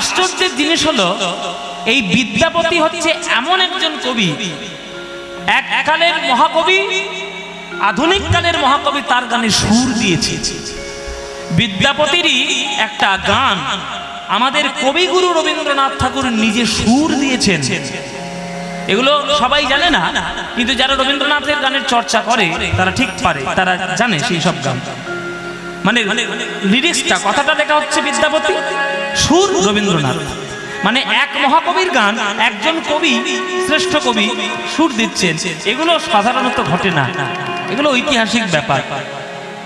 আশ্চর্যের জিনিস হলো এই বিদ্যাপতি হচ্ছে এমন একজন কবি, এককালের মহাকবি, আধুনিক কালের মহাকবি, তার গানে সুর দিয়েছে। বিদ্যাপতিরই একটা গান আমাদের কবিগুরু রবীন্দ্রনাথ ঠাকুর নিজে সুর দিয়েছেন। এগুলো সবাই জানে না, কিন্তু যারা রবীন্দ্রনাথের গানের চর্চা করে তারা ঠিক পারে, তারা জানে সেই সব গান, মানে লিরিক্সটা, কথাটা লেখা হচ্ছে বিদ্যাপতি, সুর রবীন্দ্রনাথ। মানে এক মহাকবির গান একজন কবি, শ্রেষ্ঠ কবি সুর দিচ্ছেন, এগুলো সাধারণত ঘটে না, এগুলো ঐতিহাসিক ব্যাপার।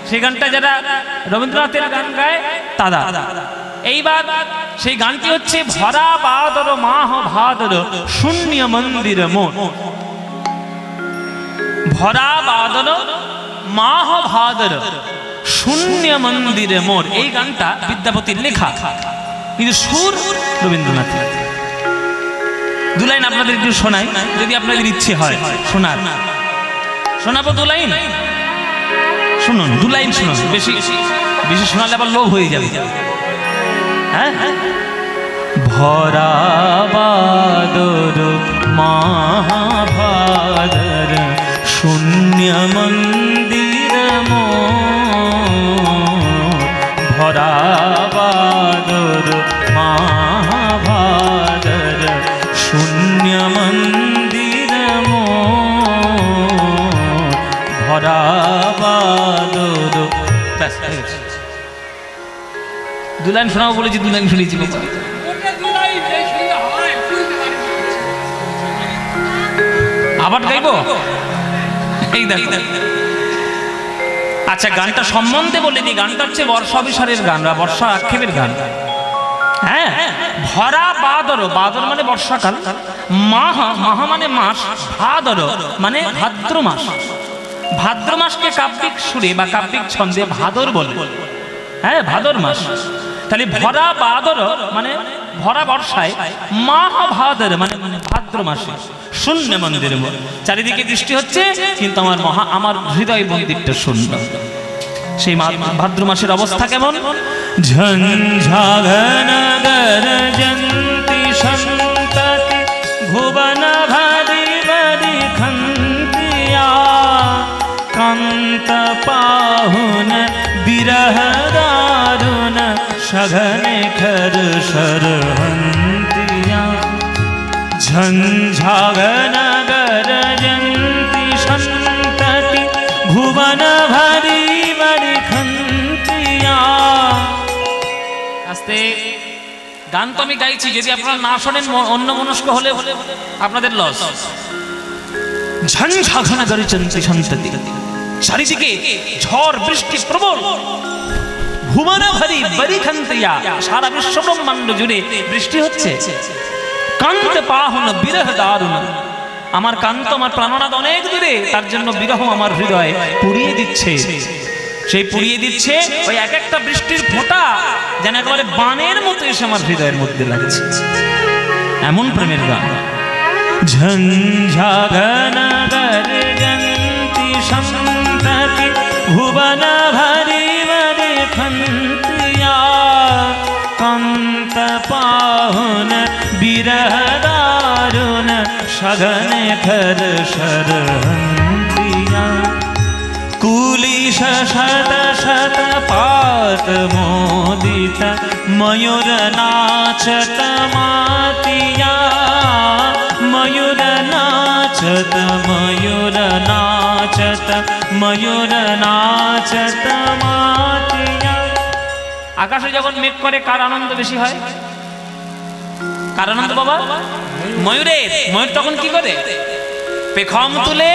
সেই গানটা যারা রবীন্দ্রনাথের গান গায় তারা। এইবার সেই গানটি হচ্ছে ভরা বাদর মাহ ভাদর শূন্য মন্দির মোর। ভরা বাদর মাহ ভাদর শূন্য মন্দিরে মোর, এই গানটা বিদ্যাপতির লেখা, কিন্তু সুর রবীন্দ্রনাথ। দু লাইন আপনাদের একটু শোনাই, যদি আপনাদের ইচ্ছে হয় শোনার। শোনাবো দু লাইন, শুনুন, দু লাইন শুনুন, বেশি বেশি শোনালে আবার লোভ হয়ে যাবে। হ্যাঁ, ভরা বাদর মহাভাদর শূন্য মন্দির মোর। ভরা বাদর মহাভাদর শূন্য মন্দির মোর। ভরা বাদর। দু লাইন শোনাবো বলেছি, দু লাইন শুনেছি। আবার গাইবো? এই দেখো, আচ্ছা গানটা সম্বন্ধে বলে দিই। গানটা হচ্ছে বর্ষা অভিসারের গান বা বর্ষা আক্ষেপের গান। হ্যাঁ, ভরা বাদর, বাদর মানে বর্ষাকাল, মাহা, মাহা মানে মাস, ভাদর মানে ভাদ্র মাস। ভাদ্র মাসকে কাব্যিক সুরে বা কাব্যিক ছন্দে ভাদর বলে। হ্যাঁ, ভাদর মাস। তাহলে ভরা বাদর মানে ভরা বর্ষায়, মাহা ভাদর মানে ভাদ্র মাসে, শূন্য মন্দিরে মোর। চারিদিকে বৃষ্টি হচ্ছে, কিন্তু আমার হৃদয় মন্দিরটা শূন্য। সেই ভাদ্র মাসের অবস্থা কেমন? ঝঞ্ঝাঘন গর্জন্তি সন্ততি ভুবন ভারি ভারি খন্তিয়া কান্ত পাহুন বিরহ দারুণ সঘনে খর সরহন্তিয়া। ঝঞ্ঝাঘন গর্জন্তি সন্ততি ভুবন ভারি ভারি খন্তিয়া। আস্তে গান তো আমি গাইছি, যদি আপনারা না শোনেন অন্য মনস্ক হলে আপনাদের লস। ঝঞ্ঝাঘন গর্জন্তি সন্ততি, চারিদিকে ঝড় বৃষ্টি প্রবল। ভুবন ভারি ভারি খন্তিয়া, সারা বিশ্ব ব্রহ্মাণ্ড জুড়ে বৃষ্টি হচ্ছে। কান্ত পাহুন বিরহ দারুণ, আমার কান্ত, আমার প্রাণনাথ অনেক দূরে, তার জন্য বিরহ আমার হৃদয় পুড়িয়ে দিচ্ছে। সেই পুড়িয়ে দিচ্ছে ওই এক একটা বৃষ্টির ফোঁটা যেন একেবারে বানের মতো এসে আমার হৃদয়ের মধ্যে লাগছে, এমন প্রেমের গান। ঝঞ্ঝাঘন গর্জন্তি সন্ততি ভুবন ভারি ভারি খন্তিয়া কান্ত পাহুন বিরহ দারুণ সঘনে খর সরহন্তিয়া। কুলিশ শত শত পাত মোদিত ময়ূর নাচত মাতিয়া। ময়ূর নাচত ময়ূর নাচত ময়ূর নাচত মাতিয়া। আকাশে যখন মেঘ করে কার আনন্দ বেশি হয়? কার আনন্দ বাবা? ময়ূরের। ময়ূর তখন কি করে? পেখম তুলে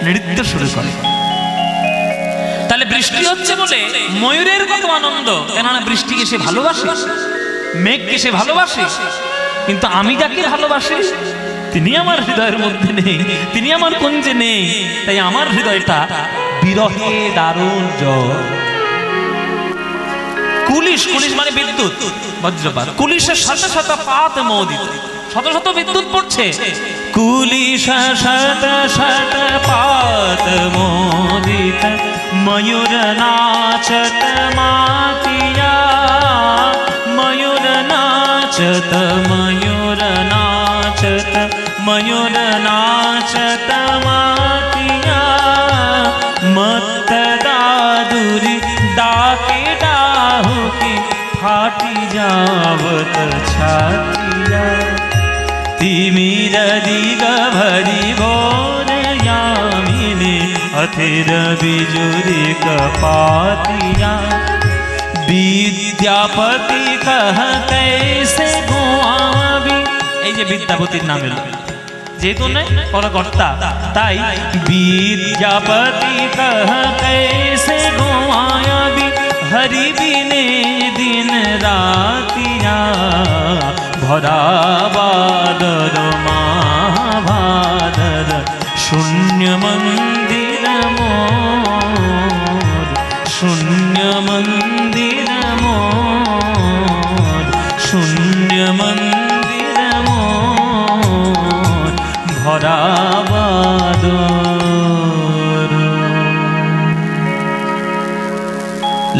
নৃত্য শুরু করে। তাহলে বৃষ্টি হচ্ছে বলে ময়ূরের কত আনন্দ, কেননা বৃষ্টিকে সে ভালোবাসে, মেঘকে সে ভালোবাসে। কিন্তু আমি যাকে ভালোবাসি তিনি আমার হৃদয়ের মধ্যে নেই, তিনি আমার কুঞ্জে নেই, তাই আমার হৃদয়টা বিরহে দারুণ জ্বর। কুলিশ, কুলিশ মানে বিদ্যুৎ, বজ্রপাত। কুলিশের শত শত পাত মোদিত, শত শত বিদ্যুৎ পড়ছে। কুলিশ শত শত পাত মোদিত ময়ূর নাচত মাতিয়া। ময়ূর নাচ नाचत मयूर नाचत मयूर नाचत मातिया मत दादुरी डाके डाहु की फाटी जावत छातिया तिमिर दिग भरी भोर यामिनी अथिर बिजुरी कपातिया विद्यापति कह कैसे गोआबी এই যে বিদ্যাপতির নাম এলো যেহেতু নয় পরকর্তা তাই विद्यापति कह कैसे गोआबी हरि बिने दिन रातिया भरा बादर महाभादर शून्य मंदिर मोर शून्य मंदिर मोर शून्य मंदिर मोर भरा बादर।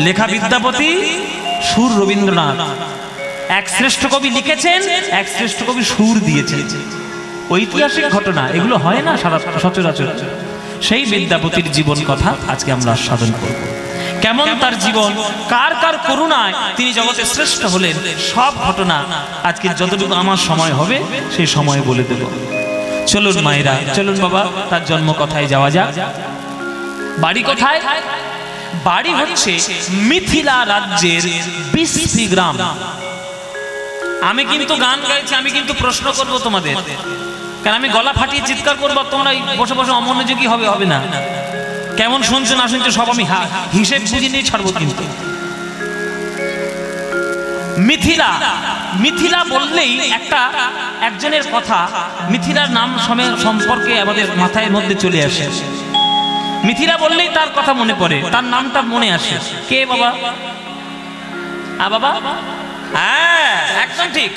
लेखा विद्यापति সুর রবীন্দ্রনাথ। এক শ্রেষ্ঠ কবি লিখেছেন, এক শ্রেষ্ঠ কবি সুর দিয়েছেন। ঐতিহাসিক ঘটনা এগুলো হয় না সারা সচরাচর। সেই বিদ্যাপতির জীবন কথা আজকে আমরা আস্বাদন করব। কেমন তার জীবন, কার কার করুণায় তিনি জগতে শ্রেষ্ঠ হলেন, সব ঘটনা আজকে যতটুকু আমার সময় হবে সেই সময় বলে দেব। চলুন মায়েরা, চলুন বাবা, তার জন্ম কথায় যাওয়া যাক। বাড়ি কোথায়? বাড়ি হচ্ছে মিথিলা রাজ্যের বিসফি গ্রাম। আমি কিন্তু গান গাইছি, আমি কিন্তু প্রশ্ন করব তোমাদের, কারণ আমি গলা ফাটিয়ে চিৎকার করবো, তোমরা বসে বসে অমনোযোগী হবে না। কেমন শুনছো না শুনছো সব আমি হিসেব বুঝে নিয়ে ছাড়বো। কিন্তু মিথিলা, মিথিলা বললেই একজনের কথা, মিথিলার নাম সম্পর্কে আমাদের মাথায় মধ্যে চলে আসে। মিথিলা বললেই তার কথা মনে পড়ে, তার নামটা মনে আসে। কে বাবা? বাবা, হ্যাঁ একদম ঠিক,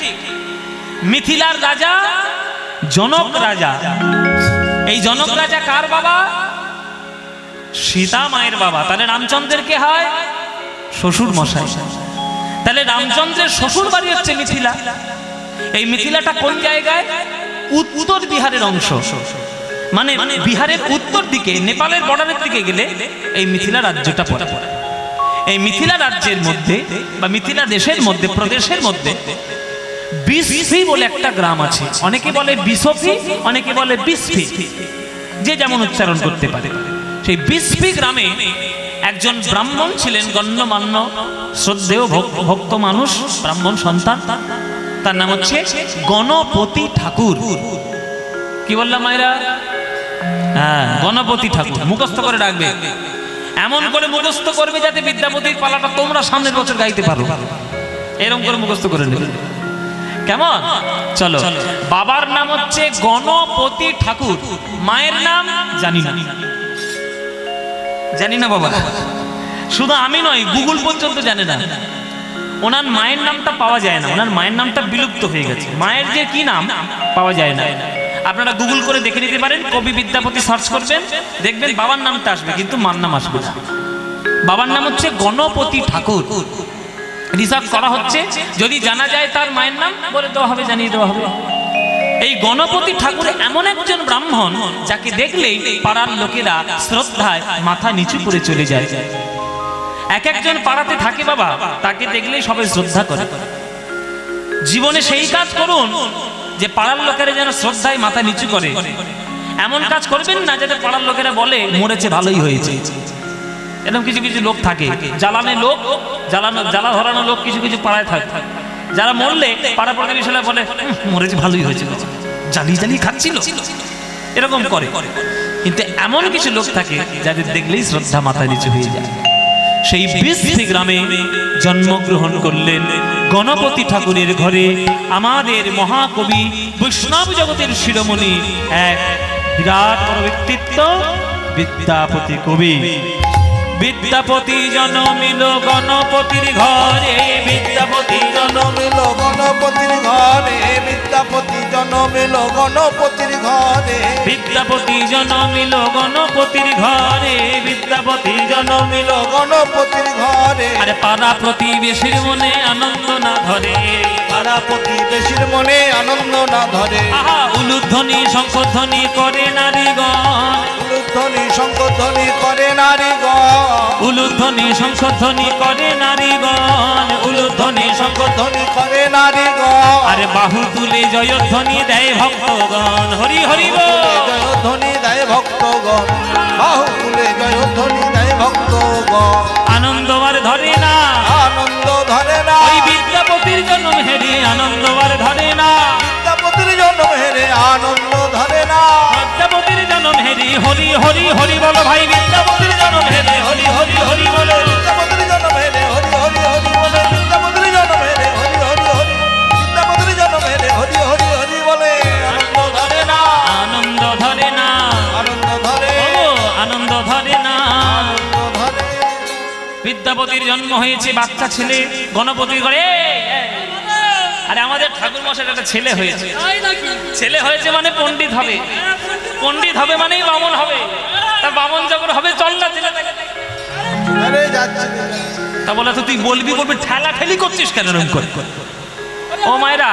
মিথিলার রাজা জনক রাজা। এই জনক রাজা কার বাবা? সীতা মায়ের বাবা। তাহলে রামচন্দ্রের কে হয়? শ্বশুর মশাই। তাহলে রামচন্দ্রের শ্বশুর বাড়ি হচ্ছে মিথিলা। এই মিথিলাটা কোন জায়গায়? উত্তর বিহারের অংশ, মানে বিহারের উত্তর দিকে, নেপালের বর্ডারের দিকে গেলে এই মিথিলা রাজ্যটা পড়ে। এই মিথিলা রাজ্যের মধ্যে বা মিথিলা দেশের মধ্যে, প্রদেশের মধ্যে বিসফি বলে একটা গ্রাম আছে। অনেকে বলে বিসফি, অনেকে বলে বিসফি, যে যেমন উচ্চারণ করতে পারে। সেই বিসফি গ্রামে একজন ব্রাহ্মণ ছিলেন, গণ্যমান্য শ্রদ্ধেয় ভক্ত মানুষ, ব্রাহ্মণ সন্তান। তার নাম হচ্ছে গণপতি ঠাকুর। কি বললাম মায়েরা? হ্যাঁ, গণপতি ঠাকুর। মুখস্থ করে রাখবে, এমন করে মুখস্থ করবে যাতে বিদ্যাপতির পালাটা তোমরা সামনের বছর গাইতে পারো। এরকম করে মুখস্থ করে নেবে, কেমন? চলো। বাবার নাম হচ্ছে গণপতি ঠাকুর, মায়ের নাম জানি না। জানি না বাবা, শুধু আমি নয়, গুগল পর্যন্ত জানে না। ওনার মায়ের নামটা পাওয়া যায় না, ওনার মায়ের নামটা বিলুপ্ত হয়ে গেছে। মায়ের যে কি নাম পাওয়া যায় না। আপনারা গুগল করে দেখে নিতে পারেন, কবি বিদ্যাপতি সার্চ করবেন, দেখবেন বাবার নামটা আসবে কিন্তু মার নাম আসবে না। বাবার নাম হচ্ছে গণপতি ঠাকুর। রিসার্চ করা হচ্ছে, যদি জানা যায় তার মায়ের নাম বলে দেওয়া হবে, জানিয়ে দেওয়া হবে। এই গণপতি ঠাকুর এমন একজন ব্রাহ্মণ যাকে দেখলেই পাড়ার লোকেরা শ্রদ্ধায় মাথা নিচু করে চলে যায়। এক একজন পাড়াতে থাকে বাবা, তাকে দেখলেই সবাই শ্রদ্ধা করে। জীবনে সেই কাজ করুন যে পাড়ার লোকেরা যেন শ্রদ্ধায় মাথা নিচু করে। এমন কাজ করবেন না যাতে পাড়ার লোকেরা বলে মরেছে ভালোই হয়েছে। এরকম কিছু কিছু লোক থাকে, জ্বালানো লোক, জ্বালা ধরানো লোক কিছু কিছু পাড়ায় থাকে, যারা মরলে পাড়া প্রতিবেশীরা বলে মরেছে ভালোই হয়েছে, জ্বালিয়ে জ্বালিয়ে খাচ্ছিল, এরকম করে। কিন্তু এমন কিছু লোক থাকে যাদের দেখলেই শ্রদ্ধা মাথা নিচু হয়ে যায়। সেই বিসফি গ্রামে জন্মগ্রহণ করলেন গণপতি ঠাকুরের ঘরে আমাদের মহাকবি, বৈষ্ণব জগতের শিরোমণি, এক বিরাট বড় ব্যক্তিত্ব বিদ্যাপতি কবি। বিদ্যাপতি জন্মিল গণপতির ঘরে, বিদ্যাপতি জন্মিল গণপতির ঘরে, বিদ্যাপতি জন্মিল গণপতির ঘরে, বিদ্যাপতি জন্মিল গণপতির ঘরে, বিদ্যাপতি জন্মিল গণপতির ঘরে। আরে পাড়া প্রতিবেশীর মনে আনন্দ না ধরে, পাড়া প্রতিবেশীর মনে আনন্দ না ধরে। আহা উলুধ্বনি শঙ্খধ্বনি করে নারীগণ, উলুধ্বনি শঙ্খধ্বনি করে নারীগণ, উলুধ্বনি শঙ্খধ্বনি করে নারীগণ, উলুধ্বনি শঙ্খধ্বনি করে নারীগণ। আরে বাহু তুলে জয়ধ্বনি দেয় ভক্তগণ, হরি হরি বল। জয়ধ্বনি দেয় ভক্তগণ, বাহু তুলে জয়ধ্বনি দেয় ভক্তগণ। আনন্দ আর ধরে না, আনন্দ ধরে না, ওই বিদ্যাপতির জন্ম হেরে আনন্দ আর ধরে না, বিদ্যাপতির জন্ম হেরে আনন্দ ধরে না। বিদ্যাপতির জন্ম হেরে হরি হরি হরি বলো ভাই, বিদ্যাপতির জন্ম হেরে হরি হরি হরি বলো, বিদ্যাপতির জন্ম হেরে হরি হরি হরি বলে, বিদ্যাপতির জন্ম হেরে হরি হরি হরি, বিদ্যাপতির জন্ম হেরে হরি হরি হরি বলে। আনন্দ ধরে না, আনন্দ ধরে না, আনন্দ ধরে, আনন্দ ধরে না। আনন্দ ধরে। বিদ্যাপতির জন্ম হয়েছে বাচ্চা ছেলে গণপতির ঘরে। আরে আমাদের ঠাকুর মশাইয়ের একটা ছেলে হয়েছে, ছেলে হয়েছে মানে পণ্ডিত হবে, পণ্ডিত হবে মানেই বামন হবে। তা বামন যখন হবে চল না ছেলে, আরে যাচ্ছে, তা বলে তো তুই বলবি বলবি, ঠেলা ঠেলি করছিস কেন এরকম করে? ও মায়েরা,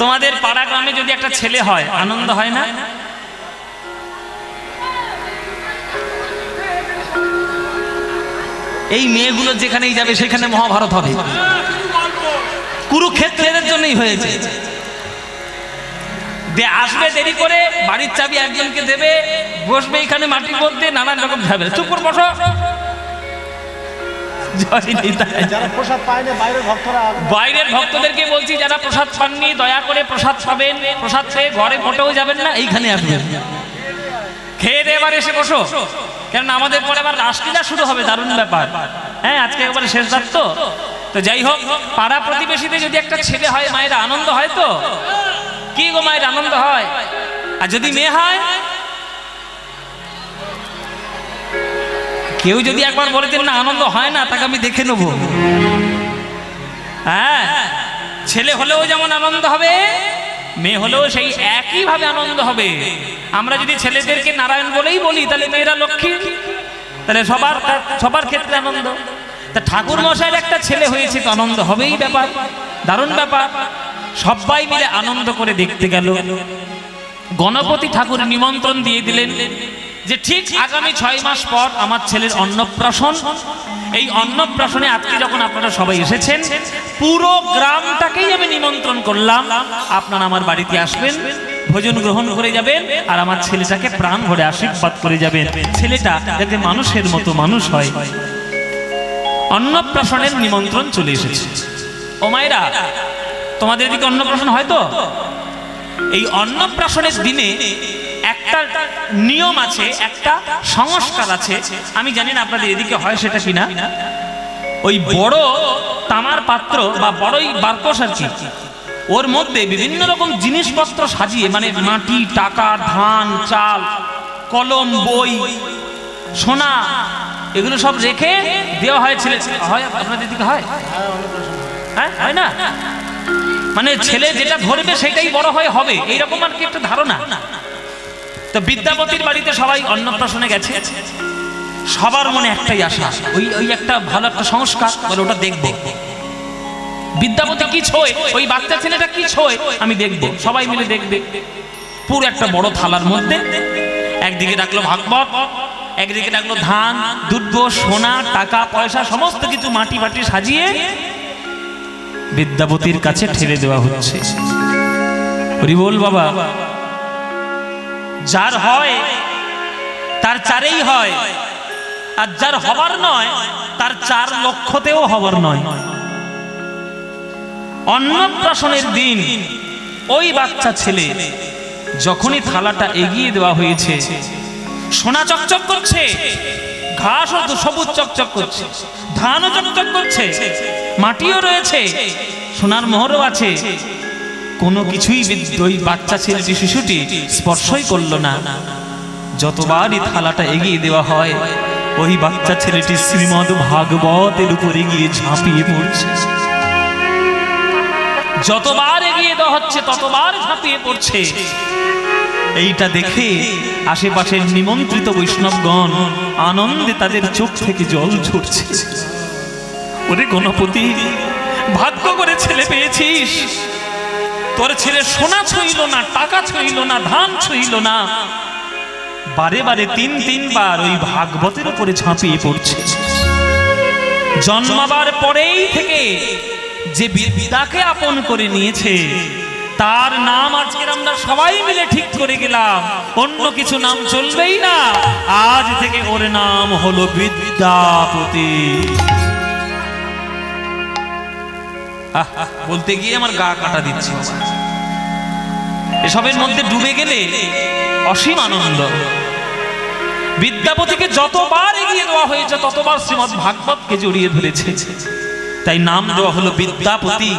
তোমাদের পাড়া গ্রামে যদি একটা ছেলে হয় আনন্দ হয় না? এই মেয়েগুলো যেখানেই যাবে সেখানে মহাভারত হবে, কুরুক্ষেত্রের জন্যই হয়েছে। আসবে দেরি করে, বাড়ির চাবি একজনকে দেবে, বসবে এখানে মাটির মধ্যে, নানান রকম যাবে। চুপ করে বসো। যারা প্রসাদ পায় না বাইরের ভক্তরা, বাইরের ভক্তদেরকে বলছি যারা প্রসাদ পাননি দয়া করে প্রসাদ পাবেন, প্রসাদ পেয়ে ঘরে মোটেও যাবেন না, এইখানে আসবেন, খেয়ে দিয়ে এবার এসে বসো। কেননা আমাদের পরে আবার রাসলীলা শুরু হবে, দারুণ ব্যাপার। হ্যাঁ, আজকে একবারে শেষ রাত তো। তো যাই হোক, পাড়া প্রতিবেশীতে যদি একটা ছেলে হয় মায়ের আনন্দ হয় তো? কি গো মায়ের আনন্দ হয়? আর যদি মেয়ে হয়, কেউ যদি একবার বলেছেন না আনন্দ হয় না, তাকে আমি দেখে নেব। হ্যাঁ, ছেলে হলেও যেমন আনন্দ হবে, মেয়ে হলেও সেই একইভাবে আনন্দ হবে। আমরা যদি ছেলেদেরকে নারায়ণ বলেই বলি, তাহলে মেয়েরা লক্ষ্মী, তাহলে সবার ক্ষেত্রে আনন্দ। তা ঠাকুর মশাইয়ের একটা ছেলে হয়েছে তো আনন্দ হবেই, ব্যাপার দারুণ ব্যাপার। সবাই মিলে আনন্দ করে দেখতে গেল। গণপতি ঠাকুর নিমন্ত্রণ দিয়ে দিলেন যে ঠিক আগামী 6 মাস পর আমার ছেলের অন্নপ্রাশন। এই অন্নপ্রাশনে আজকে যখন আপনারা সবাই এসেছেন, পুরো গ্রামটাকেই আমি নিমন্ত্রণ করলাম, আপনারা আমার বাড়িতে আসবেন, ভোজন গ্রহণ করে যাবেন, আর আমার ছেলেটাকে প্রাণ ভরে আশীর্বাদ করে যাবেন। ছেলেটা যাতে মানুষের মতো মানুষ হয়। অন্নপ্রাশনের নিমন্ত্রণ চলে এসেছে। ও মায়েরা, তোমাদের দিকে অন্নপ্রাশন হয় তো? এই অন্নপ্রাশনের দিনে একটা নিয়ম আছে, একটা সংস্কার আছে। আমি জানি না আপনাদের এদিকে হয় সেটা কিনা। ওই বড় তামার পাত্র বা বড়ই বারকস আর কি, ওর মধ্যে বিভিন্ন রকম জিনিসপত্র সাজিয়ে, মানে মাটি, টাকা, ধান, চাল, কলম, বই, সোনা, এগুলো সব রেখে দেওয়া হয় ছেলে। হয় আপনাদের দিকে হয়? হ্যাঁ, হয় না? মানে ছেলে যেটা ধরবে সেটাই বড় হয়ে হবে, এইরকম আর কি একটা ধারণা। তো বিদ্যাপতির বাড়িতে সবাই অন্নপ্রাশনে গেছে, সবার মনে একটাই আশা, ওই একটা ভালো একটা সংস্কার, বলে ওটা দেখবো। বিদ্যাপতি কি ছোয়, ওই বাচ্চা ছেলেটা কি ছোয় আমি দেখবো, সবাই মিলে দেখবে। পুরো একটা বড় থালার মধ্যে একদিকে রাখলো ভাগবত, একদিকে রাখলো ধান, দুধ, সোনা, টাকা পয়সা, সমস্ত কিছু মাটি ফাটি সাজিয়ে বিদ্যাপতির কাছে ঠেলে দেওয়া হচ্ছে। হরি বল বাবা। যার হয় তার চারেই হয়, আর যার হবার নয় তার 4 লক্ষতেও হবার নয়। অন্নপ্রাশনের দিন ওই বাচ্চা ছেলে যখনই থালাটা এগিয়ে দেওয়া হয়েছে, সোনা চকচক করছে, ঘাসও সবুজ চকচক করছে, ধানও চকচক করছে, মাটিও রয়েছে, সোনার মোহরও আছে, কোনো কিছুই ওই বাচ্চা ছেলেটি, শিশুটি স্পর্শই করলো না। যতবারই থালাটা এগিয়ে দেওয়া হয়, ওই বাচ্চা ছেলেটি শ্রীমদ্ ভাগবতের উপরে গিয়ে ঝাঁপিয়ে পড়ছে। যতবার এগিয়ে দেওয়া হচ্ছে ততবার ঝাঁপিয়ে পড়ছে। এইটা দেখে আশেপাশের নিমন্ত্রিত বৈষ্ণবগণ আনন্দে তাদের চোখ থেকে জল ঝরছে। ওরে গণপতি, ভাগ্য করে ছেলে পেয়েছিস। তোর ছেলে সোনা ছুঁইল না, টাকা ছুঁইল না, ধান ছুঁইল না, বারে বারে তিনবার ওই ভাগবতের উপরে ঝাঁপিয়ে পড়ছে। জন্মাবার পরেই থেকে যে বিদ্যাকে আপন করে নিয়েছে তার নাম আজকে আমরা সবাই মিলে ঠিক করে গেলাম, অন্য কিছু নাম চলবেই না। আজ থেকে ওর নাম হলো বিদ্যাপতি। বলতে গিয়ে আমার গা কাটা দিচ্ছে। এসবের মধ্যে ডুবে গেলে অসীম আনন্দ। বিদ্যাপতিকে যতবার এগিয়ে দেওয়া হয়েছে ততবার শ্রীমদ্ ভাগবতকে জড়িয়ে ধরেছে, তাই নাম দেওয়া হলো বিদ্যাপতি।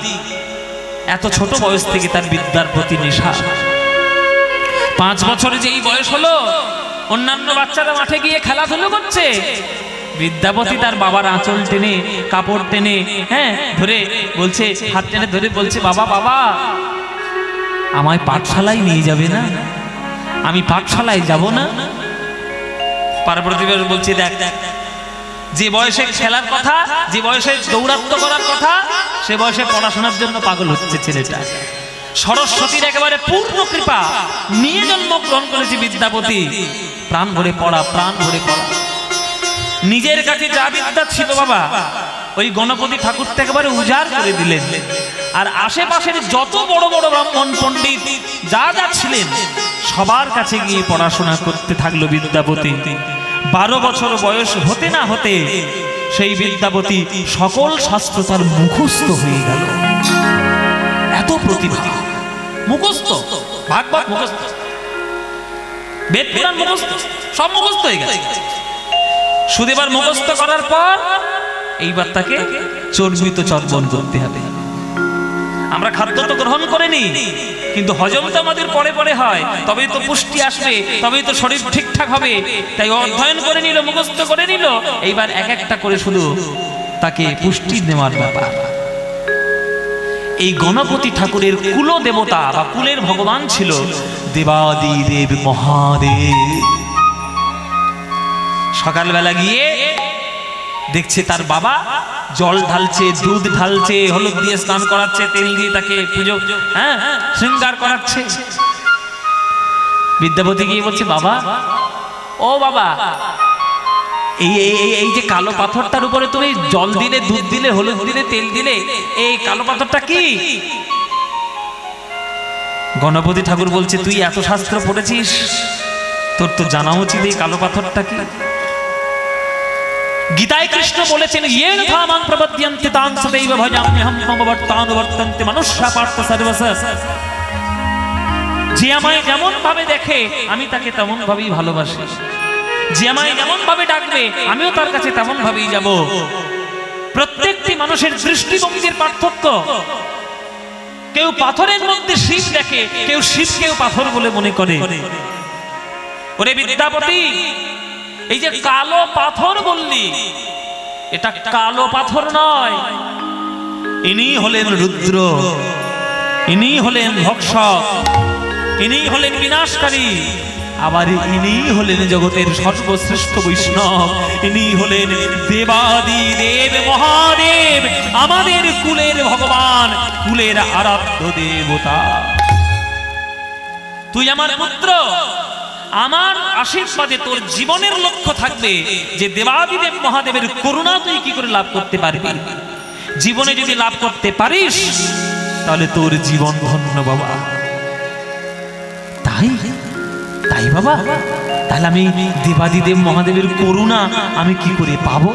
এত ছোট বয়স থেকে তার বিদ্যার প্রতি নেশা। 5 বছরে যেই বয়স হলো, অন্যান্য বাচ্চারা মাঠে গিয়ে খেলাধুলো করছে, বিদ্যাপতি তার বাবার আঁচল টেনে, কাপড় টেনে, ধরে বলছে, হাত টেনে ধরে বলছে, বাবা বাবা আমায় পাঠশালায় নিয়ে যাবে না? আমি পাঠশালায় যাব না। পার্বতী বলছে, দেখ যে বয়সে খেলার কথা, যে বয়সে দৌরাত্ম্য করার কথা, সে বয়সে পড়াশোনার জন্য পাগল হচ্ছে ছেলেটা। সরস্বতীর একেবারে পূর্ণ কৃপা নিয়ে জন্মগ্রহণ করেছে বিদ্যাপতি। প্রাণ ভরে পড়া, প্রাণ ভরে পড়া। নিজের কাছে যা বিদ্যা ছিল বাবা, ওই গণপতি ঠাকুরটা একেবারে উজাড় করে দিলেন। আর আশেপাশের যত বড় বড় ব্রাহ্মণ পণ্ডিত যা যা ছিলেন সবার কাছে গিয়ে পড়াশোনা করতে থাকলো বিদ্যাপতি। 12 বছর বয়স হতে না হতে সেই বিদ্যাপতি সকল শাস্ত্র তার মুখস্থ হয়ে গেল। এত প্রতিভা, মুখস্থ, ভাগবত মুখস্থ, বেদ পুরাণ মুখস্থ, সব মুখস্থ হয়ে গেছে। শুধু এবার মুখস্থ করার পর এইবার তাকে চর্বিত চর্বণ করতে হবে। আমরা খাদ্য তো গ্রহণ করে নি, কিন্তু হজম তো আমাদের পরে পরে হয়, তবেই তো পুষ্টি আসবে, তবেই তো শরীর ঠিকঠাক হবে। তাই অধ্যয়ন করে নিল, মুখস্থ করে নিল, এইবার এক একটা করে শুধু তাকে পুষ্টি নেওয়ার ব্যাপার। এই গণপতি ঠাকুরের কুল দেবতা বা কুলের ভগবান ছিল দেবাদিদেব মহাদেব। সকালবেলা গিয়ে দেখছে তার বাবা জল ঢালছে, দুধ ঢালছে, হলুদ দিয়ে স্নান করাচ্ছে, তেল দিয়ে তাকে পুজো শৃঙ্গার করাচ্ছে। বিদ্যাপতি গিয়ে বলছে, বাবা ও বাবা, এই যে কালো পাথরটার উপরে তুমি জল দিলে, দুধ দিলে, হলুদ দিলে, তেল দিলে, এই কালো পাথরটা কি? গণপতি ঠাকুর বলছে, তুই এত শাস্ত্র পড়েছিস, তোর তো জানা উচিত এই কালো পাথরটা কি। গীতায় কৃষ্ণ বলেছেন, ইয়েন ধামাং প্রপদ্যন্তে তাং সদৈব ভজাম্যহম মমবর্তানুবর্তন্তে মনুষ্যা পার্থ সর্বশ। যে আমায় যেমন ভাবে দেখে আমি তাকে তেমন ভাবেই ভালোবাসি, যে আমায় যেমন ভাবে ডাকবে আমিও তার কাছে তেমন ভাবেই যাব। প্রত্যেকটি মানুষের দৃষ্টিভঙ্গির পার্থক্য। কেউ পাথরের মধ্যে শিব দেখে, কেউ শিবকেও পাথর বলে মনে করে। ওরে বিদ্যাপতি, এই যে কালো পাথর বললি, এটা কালো পাথর নয়, ইনি হলেন রুদ্র, ইনি হলেন ভক্ষক, ইনি হলেন বিনাশকারী, আবার ইনি হলেন জগতের সর্বশ্রেষ্ঠ বৈষ্ণব, ইনি হলেন দেবাদিদেব মহাদেব, আমাদের কুলের ভগবান, কুলের আরাধ্য দেবতা। তুই আমার পুত্র, আমার আশীর্বাদে তোর জীবনের লক্ষ্য থাকবে যে দেবাদিদেব মহাদেবের করুণা তুই কি করে লাভ করতে পারবি। জীবনে যদি লাভ করতে পারিস তাহলে তোর জীবন ধন্য বাবা। তাই তাই বাবা, তাহলে আমি দেবাদিদেব মহাদেবের করুণা আমি কি করে পাবো?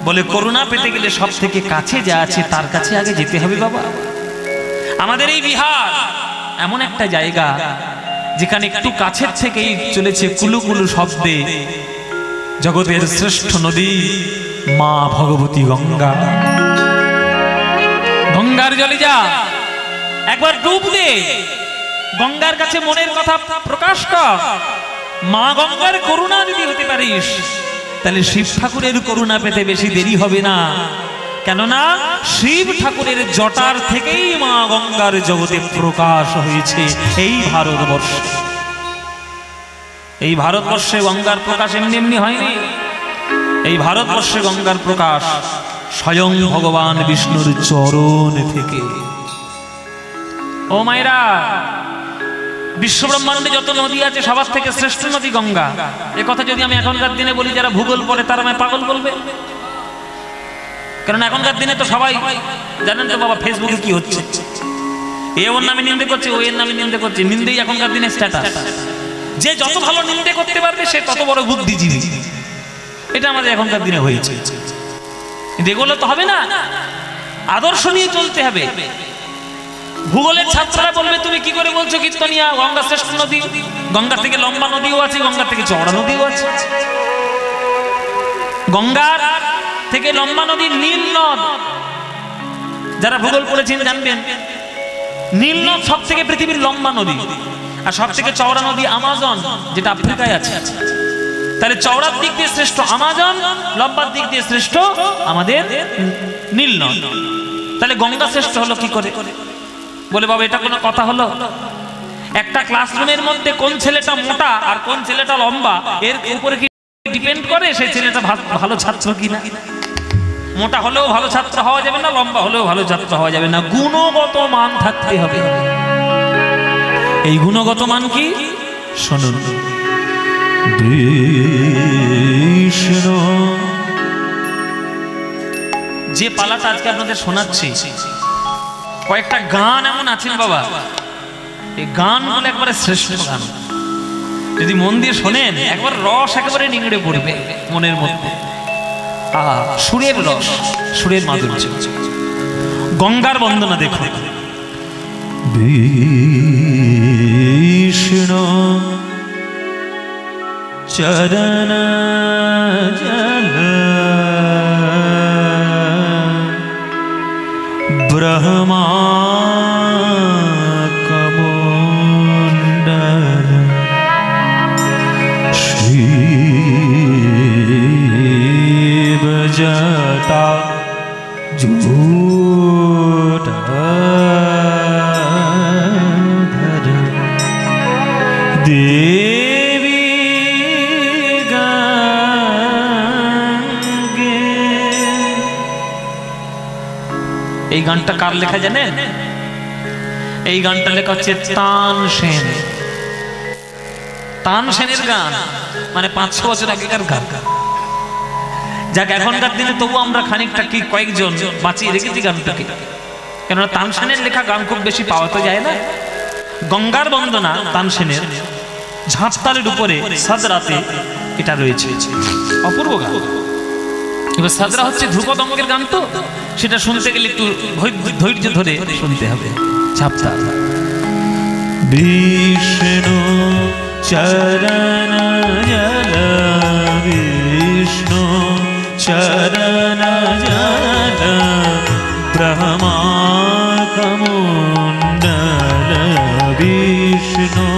বলে, করুণা পেতে গেলে সব থেকে কাছে যা আছে তার কাছে আগে যেতে হবে বাবা। আমাদের এই বিহার এমন একটা জায়গা যেখানে একটু কাছের থেকেই চলেছে কুলু কুলু শব্দে জগতের শ্রেষ্ঠ নদী মা ভগবতী গঙ্গা। গঙ্গার জলে যা, একবার ডুব দে, গঙ্গার কাছে মনের কথা প্রকাশ কর। মা গঙ্গার করুণা যদি হতে পারিস তাহলে শিব ঠাকুরের করুণা পেতে বেশি দেরি হবে না। কেননা শিব ঠাকুরের জটার থেকেই মা গঙ্গার জগতে প্রকাশ হয়েছে এই ভারতবর্ষে। এই ভারতবর্ষে গঙ্গার প্রকাশ এমনি এমনি হয়নি। এই ভারতবর্ষে গঙ্গার প্রকাশ স্বয়ং ভগবান বিষ্ণুর চরণ থেকে। ও মায়েরা, বিশ্বব্রহ্মাণ্ডে যত নদী আছে সবার থেকে শ্রেষ্ঠ নদী গঙ্গা। এ কথা যদি আমি এখনকার দিনে বলি, যারা ভূগোল পড়ে তারা আমায় পাগল বলবে। কারণ এখনকার দিনে তো সবাই জানেন তো বাবা, ফেসবুকে কি হচ্ছে, এ ওর নামে নিন্দে করছে, ও এর নামে নিন্দে করছে। নিন্দেই এখনকার দিনে স্ট্যাটাস। যে যত ভালো নিন্দে করতে পারবে সে তত বড় বুদ্ধিজীবী। এটা আমাদের এখনকার দিনে হয়েছে। এগুলো তো হবে না, আদর্শ নিয়ে চলতে হবে। ভূগোলের ছাত্ররা বলবে তুমি কি করে বলছো কীর্তনিয়া গঙ্গা শ্রেষ্ঠ নদী? গঙ্গা থেকে লম্বা নদীও আছে, গঙ্গা থেকে চওড়া নদীও আছে। গঙ্গার থেকে লম্বা নদী নীল নদ, যারা ভূগোল পড়েছেন জানবেন নীল নদ সব থেকে পৃথিবীর লম্বা নদী। আর সব থেকে চওড়া নদী আমাজন, যেটা আফ্রিকায় আছে। তাহলে চওড়ার দিক দিয়ে শ্রেষ্ঠ আমাজন, লম্বার দিক দিয়ে শ্রেষ্ঠ আমাদের নীল নদ। তাহলে গঙ্গা শ্রেষ্ঠ হলো কি করে? বলে বাবা এটা কোনো কথা হলো? একটা ক্লাসরুমের মধ্যে কোন ছেলেটা মোটা আর কোন ছেলেটা লম্বা এর উপরে কি ডিপেন্ড করে সেই ছেলেটা ভালো ছাত্র কিনা? মোটা হলেও ভালো ছাত্র হওয়া যাবে না, লম্বা হলেও ভালো ছাত্র হওয়া যাবে না। গুণগত মান থাকতে হবে। এই গুণগত মান কি? শুনুন, বিষ্ণু যে পালাটা আজকে আপনাদের শোনাচ্ছি, কয়েকটা গান এমন আছেন বাবা, এই গান বলে একবারে শ্রেষ্ঠ গান। যদি মন দিয়ে শোনেন একবার রস একেবারে নিংড়ে পড়বে মনের মধ্যে। সুরের রস, সুরের মাধুর্য। গঙ্গার বন্দনা দেখুন। বিষ্ণু চরণ জল ব্রহ্মা কমণ্ডল শিব জটা জূটধর দেবী গঙ্গে। এই গানটা কার লেখা জানেন? এই গানটা লেখা হচ্ছে তান সেন। তান সেনের গান, মানে 500 বছর আগেকার গান। যাক এখনকার দিনে তবু আমরা খানিকটা কি কয়েকজন বাঁচিয়ে রেখেছি গানটাকে, কেননা তান সেনের লেখা গান খুব বেশি পাওয়া তো যায় না। গঙ্গার বন্দনা তান সেনের, ঝাঁপতালের উপরে সাদরাতে এটা রয়েছে, অপূর্ব গান। এবার সাদরা হচ্ছে ধ্রুপদঙ্গের গান, তো সেটা শুনতে গেলে একটু ধৈর্য ধরে শুনতে হবে। ঝাঁপতাল। বিষ্ণু চরণ জল বিষ্ণু চরণ জল ব্রহ্মা কমণ্ডল বিষ্ণু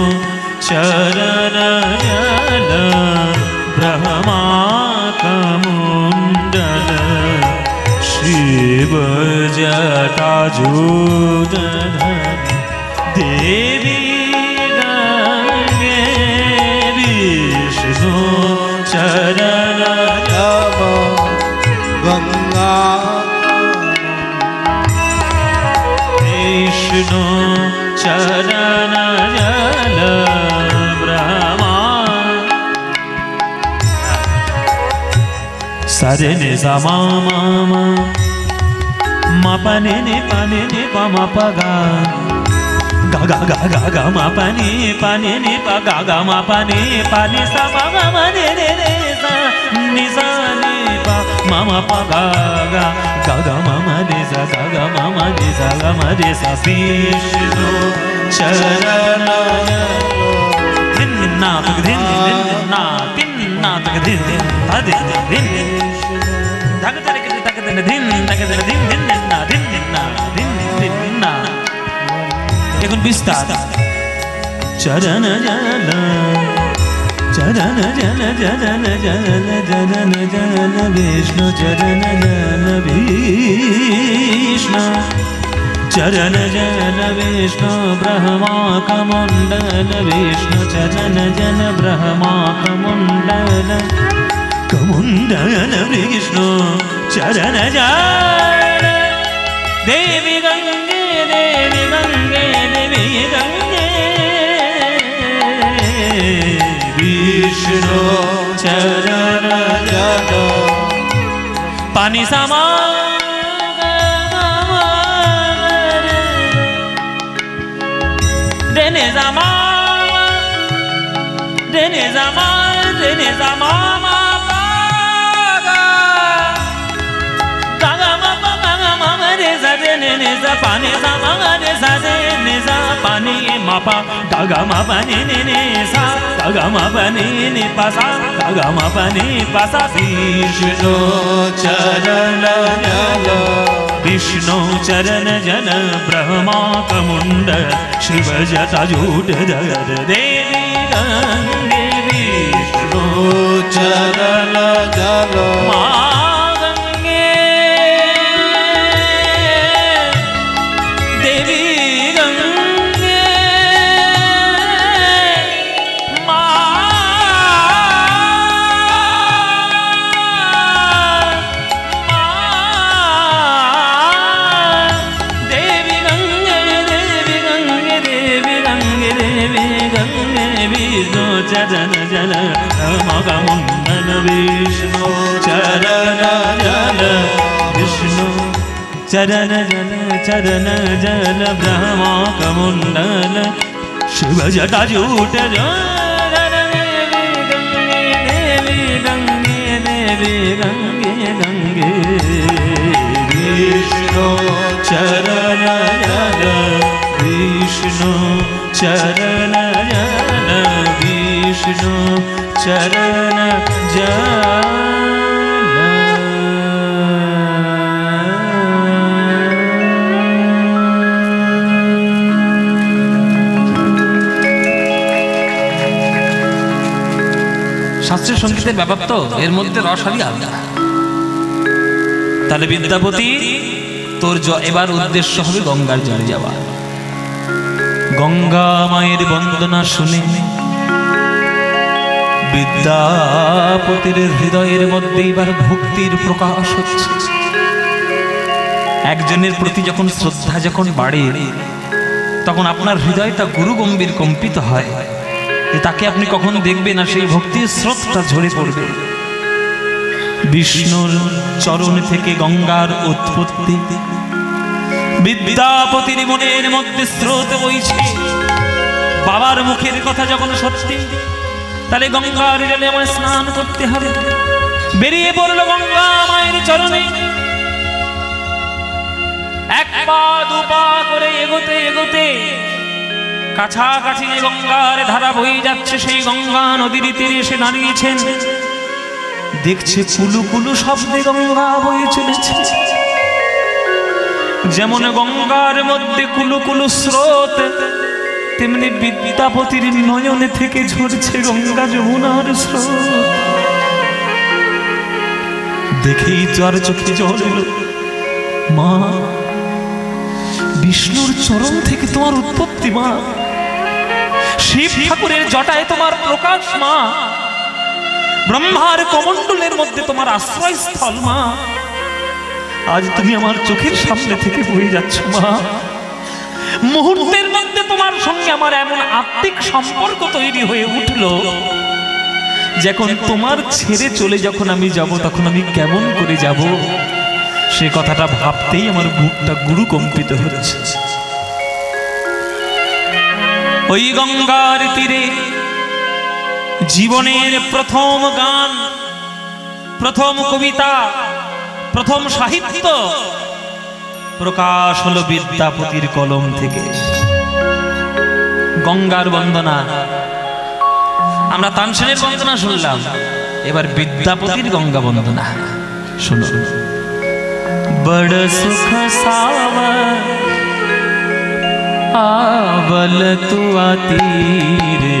চরণ জল ব্রহ্মা কমণ্ডল শিব জটা জূটধর দেবী গঙ্গে। বিষ্ণু চরণ জব গঙ্গা বিষ্ণু চরণ জল ব্রহ্মা। সরে নে সমা মা মা পানে নে পানে নে পা মা পা গা গা গা গা গা গা মা পানে পানে নে পা গা গা মা পানে পানে সা মা মা মা রে রে রে সা নি সা নে পা মা মা পা গা গা গা গা মা মা রে সা গা গা মা মা রে সা গা মা রে সা। বিষ্ণু চরণ ধিন না তক ধিন ধিন না তিন না তক ধিন আদে ধিন ধাগ তারে কে তাক ধিন ধিন তাক ধিন ধিন ধিন না ধিন না ধিন ধিন না। এখন বিস্তার। চরণ জল चरण जन जन जन जन जन विष्णु चरण जन विष्णु चरण जन विष्णु ब्रह्मा कमंडल विष्णु चरण जन ब्रह्मा कमंडल कमंडल विष्णु चरण जन देवी गंगे देवी गंगे देवी गंगे विष्णु चरण जन पानी समा Dene zama ma pa ga ga ma pa ga ma re sa ne sa pa ne sa ma re sa ne sa pa ne ma pa ga ma pa ne sa ga ma pa ne pa sa ga ma pa ne pa sa Vishnu charana jala Vishnu चरण जन ब्रह्मा कमुंडल शिव जटा jute धर देवी गंगे विष्णु चरण जल मां गंगे देवी गंगे चरण जल मगमुंडन विष्णु चरण जल विष्णु चरण जल ब्रह्मा कमुंडल शिव जटा जूट देवी गंगे देवी गंगे गंगे विष्णु चरण जल विष्णु चरण जल विष्णु चरण जल শাস্ত্রীয় সঙ্গীতের ব্যাপার তো এর মধ্যে রসালি আলাদা। তাহলে বিদ্যাপতি তোর এবার উদ্দেশ্য হবে গঙ্গার জলে যাওয়া। গঙ্গা মায়ের বন্দনা শুনে বিদ্যাপতির হৃদয়ের মধ্যে এবার ভক্তির প্রকাশ হচ্ছে। একজনের প্রতি যখন শ্রদ্ধা যখন বাড়ে তখন আপনার হৃদয়টা গুরু গম্ভীর কম্পিত হয়। তাকে আপনি কখন দেখবেন না সেই ভক্তির স্রোতটা ঝরে পড়বে। বিষ্ণুর চরণ থেকে গঙ্গার উৎপত্তি, বিদ্যাপতির মনের মধ্যে স্রোত বইছে। বাবার মুখের কথা যখন সত্যি, তাহলে গঙ্গার জলে আমায় স্নান করতে হবে। বেরিয়ে পড়ল গঙ্গা মায়ের চরণে। এক পা দু পা করে এগোতে এগোতে কাছাকাছি যে গঙ্গার ধারা বয়ে যাচ্ছে, সেই গঙ্গা নদীর তীরে এসে দাঁড়িয়েছেন। দেখছে কুলু কুলু শব্দে গঙ্গা বয়ে চলেছে। যেমন গঙ্গার মধ্যে কুলু কুলু স্রোত, তেমনি বিদ্যাপতির নয়নে থেকে ঝরছে গঙ্গা যমুনার স্রোত। দেখেই চার চোখে জল এলো। মা, বিষ্ণুর চরণ থেকে তোমার উৎপত্তি মা, শিব ঠাকুরের জটায় তোমার প্রকাশ মা, ব্রহ্মার কমণ্ডলের মধ্যে তোমার আশ্রয়স্থল মা। আজ তুমি আমার চোখের সামনে থেকে বয়ে যাচ্ছ মা। মুহূর্তের মধ্যে তোমার সঙ্গে আমার এমন আত্মিক সম্পর্ক তৈরি হয়ে উঠলো, যখন তোমার ছেড়ে চলে যখন আমি যাব তখন আমি কেমন করে যাব, সে কথাটা ভাবতেই আমার বুকটা গুরু কম্পিত হচ্ছে। ওই গঙ্গার তীরে জীবনের প্রথম গান, প্রথম কবিতা, প্রথম সাহিত্য প্রকাশ হলো বিদ্যাপতির কলম থেকে। গঙ্গার বন্দনা, আমরা তানসেনের বন্দনা শুনলাম, এবার বিদ্যাপতির গঙ্গা বন্দনা শুনো। বড় সুখ সাবর आवल तू आती रे,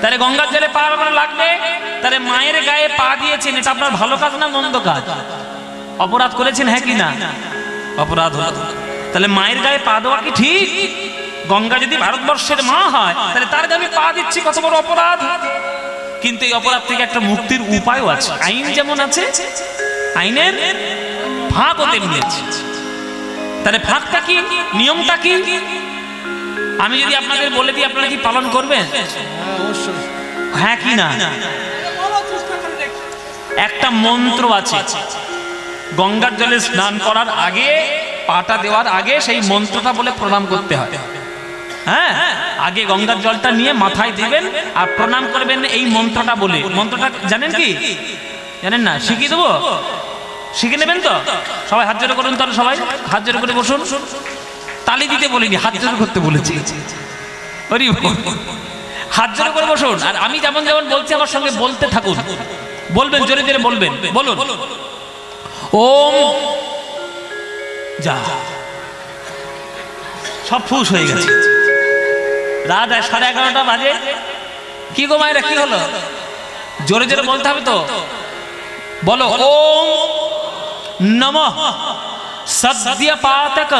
তাহলে গঙ্গার জলে পা আপনার লাগবে, তাহলে মায়ের গায়ে পা দিয়েছেন, এটা আপনার ভালো কাজ না মন্দ কাজ? অপরাধ করেছেন, হ্যাঁ কি না? অপরাধ হলো। তাহলে মায়ের গায়ে পা দেওয়া কি ঠিক? গঙ্গা যদি ভারতবর্ষের মা হয় তাহলে তার গায়ে আমি পা দিচ্ছি, কত বড় অপরাধ। কিন্তু এই অপরাধ থেকে একটা মুক্তির উপায়ও আছে। আইন যেমন আছে, আইনের ফাঁকও তেমনি আছে। তাহলে ফাঁকটা কি, নিয়মটা কি, আমি যদি আপনাদের বলে দিই আপনারা কি পালন করবেন? হ্যাঁ কি না? একটা মন্ত্র আছে, গঙ্গার জলে স্নান করার আগে, পাটা দেওয়ার আগে সেই মন্ত্রটা বলে প্রণাম করতে হয়। হ্যাঁ, আগে গঙ্গার জলটা নিয়ে মাথায় দিবেন আর প্রণাম করবেন এই মন্ত্রটা বলে। মন্ত্রটা জানেন কি? জানেন না? শিখিয়ে দেবো, শিখে নেবেন তো? সবাই হাত জোড় করুন, তাহলে সবাই হাত জোড় করে বসুন। তালি দিতে বলিনি, হাত জোড় করতে বলেছি। হাত জোড় করে বসুন, আর আমি যেমন যেমন বলছি আমার সঙ্গে বলতে থাকুন। বলবেন, জোরে জোরে বলবেন। বলুন, ওম। যা, সব ফুস হয়ে গেছে। রাত 11:30 বাজে। কি গো মায়েরা, কি হলো? জোরে জোরে বলতে হবে তো। বলো, ওম নমঃ সদ্যপাতক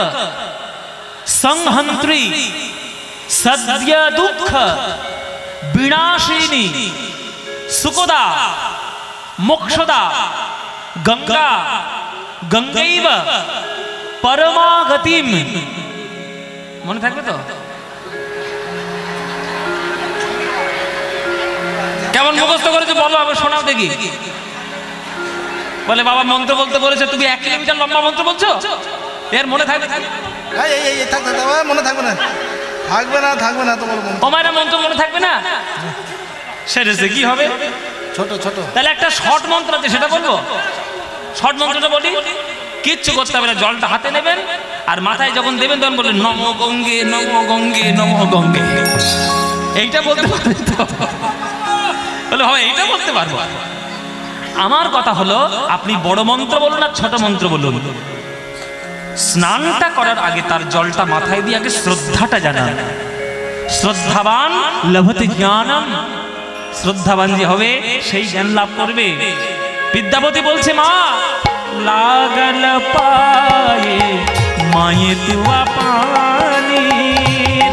সংহন্ত্রী সদ্য দুঃখ বিনাশিনী সুকদা মোক্ষদা গঙ্গা গঙ্গৈব পরমাগতিম। মনে থাকবে তো? কেমন মুখস্থ করেছে বলো, আবার শোনাও দেখি। বলে বাবা মন্ত্র বলতে বলেছে, তুমি 1 কিলোমিটার লম্বা মন্ত্র বলছো, এর মনে থাকবে? মনে থাকবে না, থাকবে না, থাকবে না। তোমার তোমার মন্ত্র মনে থাকবে না, সেটা কি হবে? ছোট ছোট। তাহলে একটা শর্ট মন্ত্র আছে, সেটা বলবো। শর্ট মন্ত্রটা বলি, কিচ্ছু করতে হবে না। জলটা হাতে নেবেন আর মাথায় যখন দেবেন তখন বলবেন নমো গঙ্গে নমো গঙ্গে নমো গঙ্গে। এইটা বলতে পারবেন তো? বলে হয়, এইটা বলতে পারবো। আমার কথা হলো, আপনি বড় মন্ত্র বলুন আর ছোট মন্ত্র বলুন, স্নানটা করার আগে তার জলটা মাথায় দিয়ে আগে শ্রদ্ধাটা জানান। শ্রদ্ধাবান লভতে জ্ঞানম। শ্রদ্ধাবান যে হবে সেই জ্ঞান লাভ করবে। বিদ্যাপতি বলছে, মা লাগল পায়ে মায়ে তুয়া পানি,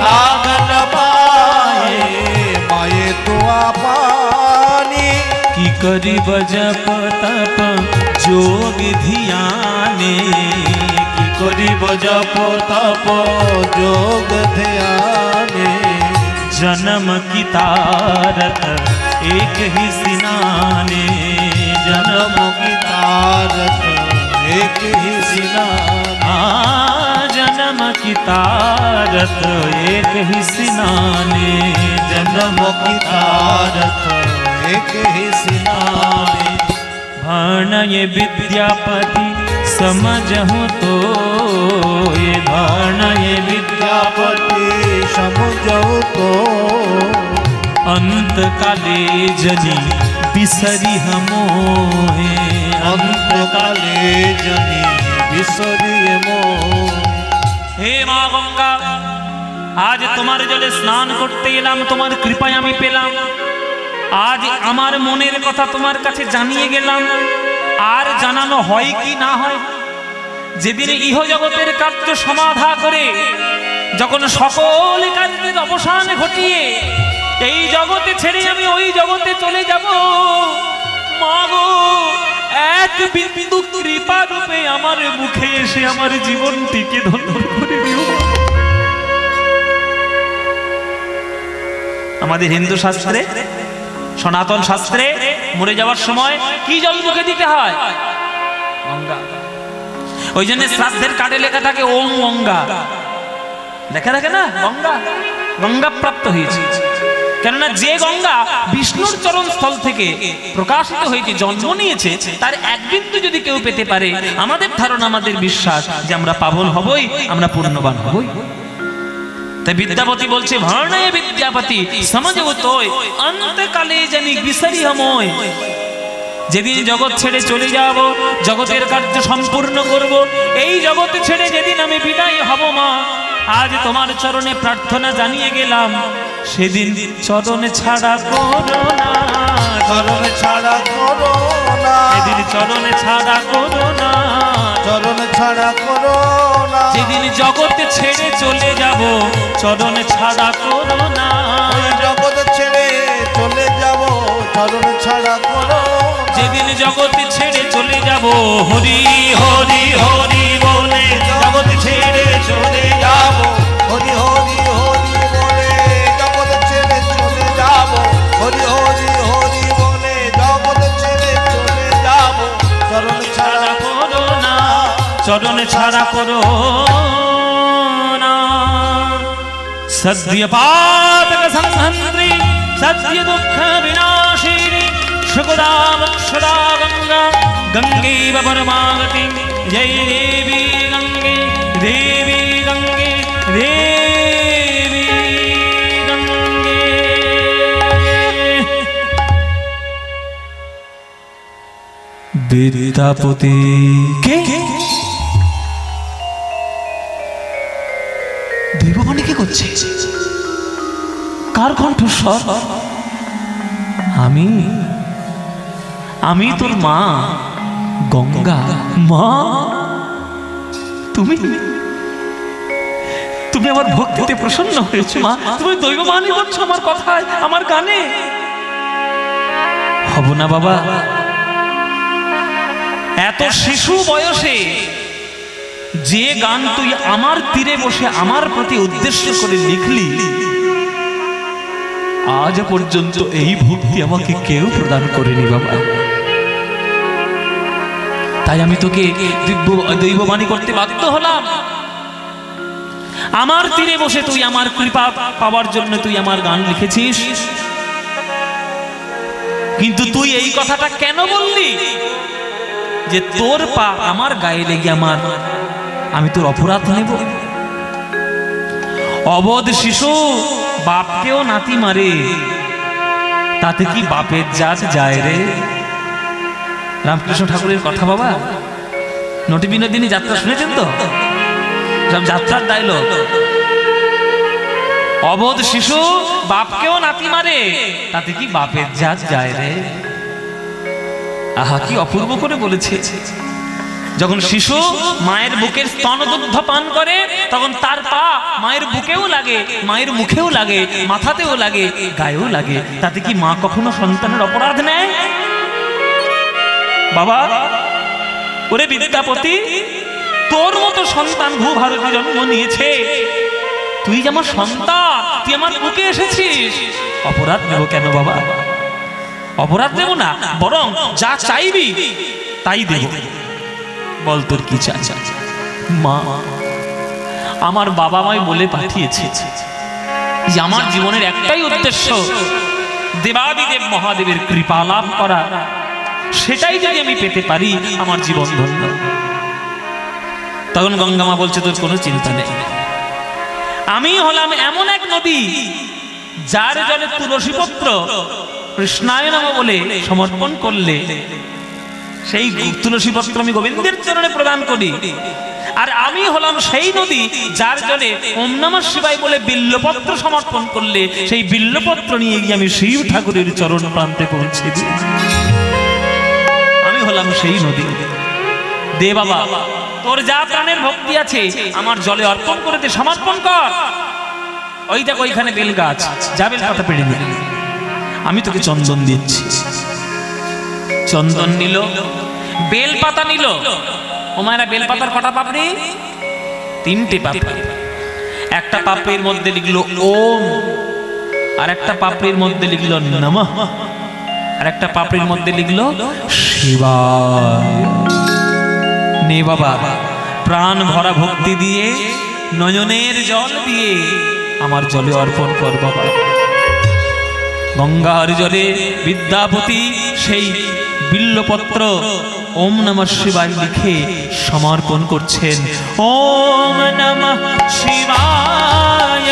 লাগল পায়ে মায়ে তুয়া পানি, কি করিব জপ তপ যোগ ধ্যানে, কি করিব জপ তপ যোগ ধ্যানে, जन्म की तारक एक ही सिनाने, जन्म की तारक एक ही सिनाने, जन्म की तारक एक ही सिनाने, जन्म की तारक एक ही सिनाने। भणय विद्यापति समझहु तो, ये भणय विद्यापति समझो तो, अंत काले जनी बिसरी हमोहे, अंत काले जनी बिसरी मोहे। हे মা গঙ্গা, আজ তোমার জলে স্নান করতে এলাম, তোমার কৃপায় আমি পেলাম। আজ আমার মনের কথা তোমার কাছে জানিয়ে গেলাম। আর জানানো হয় কি না হয়, যেদিন ইহ জগতের কার্য সমাধা করে, যখন সকল কার্যের অবসান ঘটিয়ে এই জগতে ছেড়ে আমি ওই জগতে চলে যাব, মা গো এক বিন্দু কৃপা রূপে আমার মুখে এসে আমার জীবনটিকে ধন্য করে দিও। আমাদের হিন্দু শাস্ত্রে, সনাতন শাস্ত্রে মরে যাওয়ার সময় কি জল মুখে দিতে হয়? গঙ্গা। ওই জন্য শ্রাদ্ধের কার্ডে লেখা থাকে ওম গঙ্গা, লেখা থাকে না, গঙ্গা গঙ্গা প্রাপ্ত হয়েছে। কেননা যে গঙ্গা বিষ্ণুর চরণ স্থল থেকে প্রকাশিত হয়েছে, জন্ম নিয়েছে, তার এক বিন্দু যদি কেউ পেতে পারে, আমাদের ধারণা, আমাদের বিশ্বাস যে আমরা পাবন হবই, আমরা পূর্ণবান হবই। তাই বিদ্যাপতি বলছে, ভর্ণয় বিদ্যাপতি সমাজও তোয়, অন্তকালে জানি বিসরি हमोय। যেদিন জগৎ ছেড়ে চলে যাব, জগতের কার্য সম্পূর্ণ করব, এই জগৎ ছেড়ে যেদিন আমি বিদায় হব, মা আজ তোমার চরণে প্রার্থনা জানিয়ে গেলাম, সেদিন চরণ ছাড়া করো না, চরণ ছাড়া করো না, সেদিন চরণ ছাড়া করো না, চরণ ছাড়া করো না, যেদিন জগৎ ছেড়ে চলে যাব চরণ ছাড়া করো না, ওই জগৎ ছেড়ে চলে যাব চরণ ছাড়া করো না। যেদিন জগৎ ছেড়ে চলে যাব হরি হরি হরি বলে জগৎ ছেড়ে চলে যাব, হরি হরি হরি বলে জগৎ ছেড়ে চলে যাব, হরি হরি হরি বলে জগৎ ছেড়ে চলে যাব, চরণ ছাড়া করো না, চরণ ছাড়া করো না। সদ্য পাতক সংহন্ত্রী সদ্য দুঃখ বিনাশিনী সুখদাম সদা গঙ্গা গঙ্গেব পরমাগতি জয় দেবী গঙ্গে দেবী গঙ্গে দেবী গঙ্গে। বিদ্যাপতি কে দৈববাণী কি করছে? কার কণ্ঠস্বর? আমি তোর মা গঙ্গা। মা তুমি তুমি আমার ভক্তিতে প্রসন্ন হয়েছো মা, তুমি দৈববাণী করছো আমার কথায় আমার গানে। হব না বাবা, এত শিশু বয়সে যে গান তুই আমার তীরে বসে আমার প্রতি উদ্দেশ্য করে লিখলি, আজ পর্যন্ত এই ভক্তি আমাকে কেউ প্রদান করেনি বাবা। তাই আমি তোকে দৈববাণী করতে বাধ্য হলাম। আমার তীরে বসে তুই আমার কৃপা পাওয়ার জন্য তুই আমার গান লিখেছিস, কিন্তু তুই এই কথাটা কেন বললি যে তোর পা আমার গায়ে লেগে আমি তোর অপরাধ নেব? অবধ শিশু বাপকেও নাতি মারে, তাতে কি বাপের জাত যায় রে? রামকৃষ্ণ ঠাকুরের কথা বাবা, নটি বিনোদিনী যাত্রা শুনেছেন তো? যাত্রার ডায়লগ, অবধ শিশু বাপকেও নাতি মারে, তাতে কি বাপের জাত যায় রে? আহা কি অপূর্ব করে বলেছে। যখন শিশু মায়ের বুকের স্তনদুগ্ধ পান করে তখন তার পা মায়ের বুকেও লাগে, মায়ের মুখেও লাগে, মাথাতেও লাগে, গায়েও লাগে, তাতে কি মা কখনো সন্তানের অপরাধ নেয়? বাবা ওরে বিদ্যাপতি, তোর মতো সন্তান ভূভারতে জন্ম নিয়েছে, তুই যে আমার সন্তান, তুই আমার বুকে এসেছিস, অপরাধ নেব কেন বাবা? অপরাধ দেব না, বরং যা চাইবি তাই দেব। বল তোর কি চাই? মা আমার বাবা মাই বলে পাঠিয়েছে যে আমার জীবনের একটাই উদ্দেশ্য দেবাদিদেব মহাদেবের কৃপা লাভ করা, সেটাই যদি আমি পেতে পারি আমার জীবন ধন্য। তখন গঙ্গামা বলছে তোর কোনো চিন্তা নেই, আমি হলাম এমন এক নদী যার জলে তুলসীপত্র কৃষ্ণায় নমঃ বলে সমর্পণ করলে সেই তুলসীপত্র আমি গোবিন্দের চরণে প্রদান করি। আর আমি হলাম সেই নদী যার জলে ওম নমঃ শিবায় বলে বিল্লপত্র সমর্পণ করলে সেই বিল্লপত্র নিয়ে গিয়ে আমি শিব ঠাকুরের চরণ প্রান্তে পৌঁছে দিই। আমি হলাম সেই নদী। দে বাবা, তোর যা প্রাণের ভক্তি আছে আমার জলে অর্পণ করে দে, সমর্পণ কর। ওই দেখ ওইখানে বেল গাছ, যা বেল পাতা পেড়ে নিয়ে আমি তোকে চন্দন দিচ্ছি। চন্দন নিল, বেল পাতা নিল। ও মায়েরা, বেল পাতার কটা পাপড়ি? 3টে পাপড়ি। একটা পাপড়ির মধ্যে লিখলো ওম, আর একটা পাপড়ির মধ্যে লিখলো নমঃ, আর একটা পাপড়ির মধ্যে লিখলো শিবায়। নে বাবা, প্রাণ ভরা ভক্তি দিয়ে নয়নের জল দিয়ে আমার জলে অর্পণ কর বাবা। গঙ্গার জলে বিদ্যাপতি সেই বিল্লপত্র ওম নমঃ শিবায় লিখে সমর্পণ করছেন। ওম নমঃ শিবায়,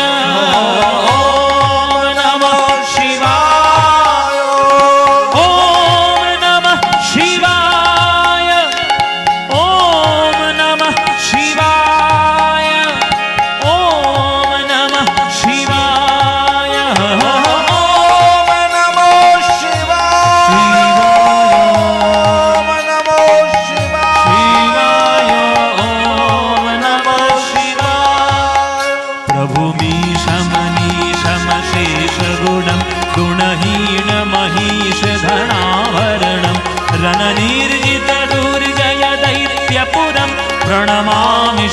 ওম নমঃ শিবায়, ওম নমঃ শিবায়, ওম নমঃ শিবায়, ওম নমঃ শিবায়,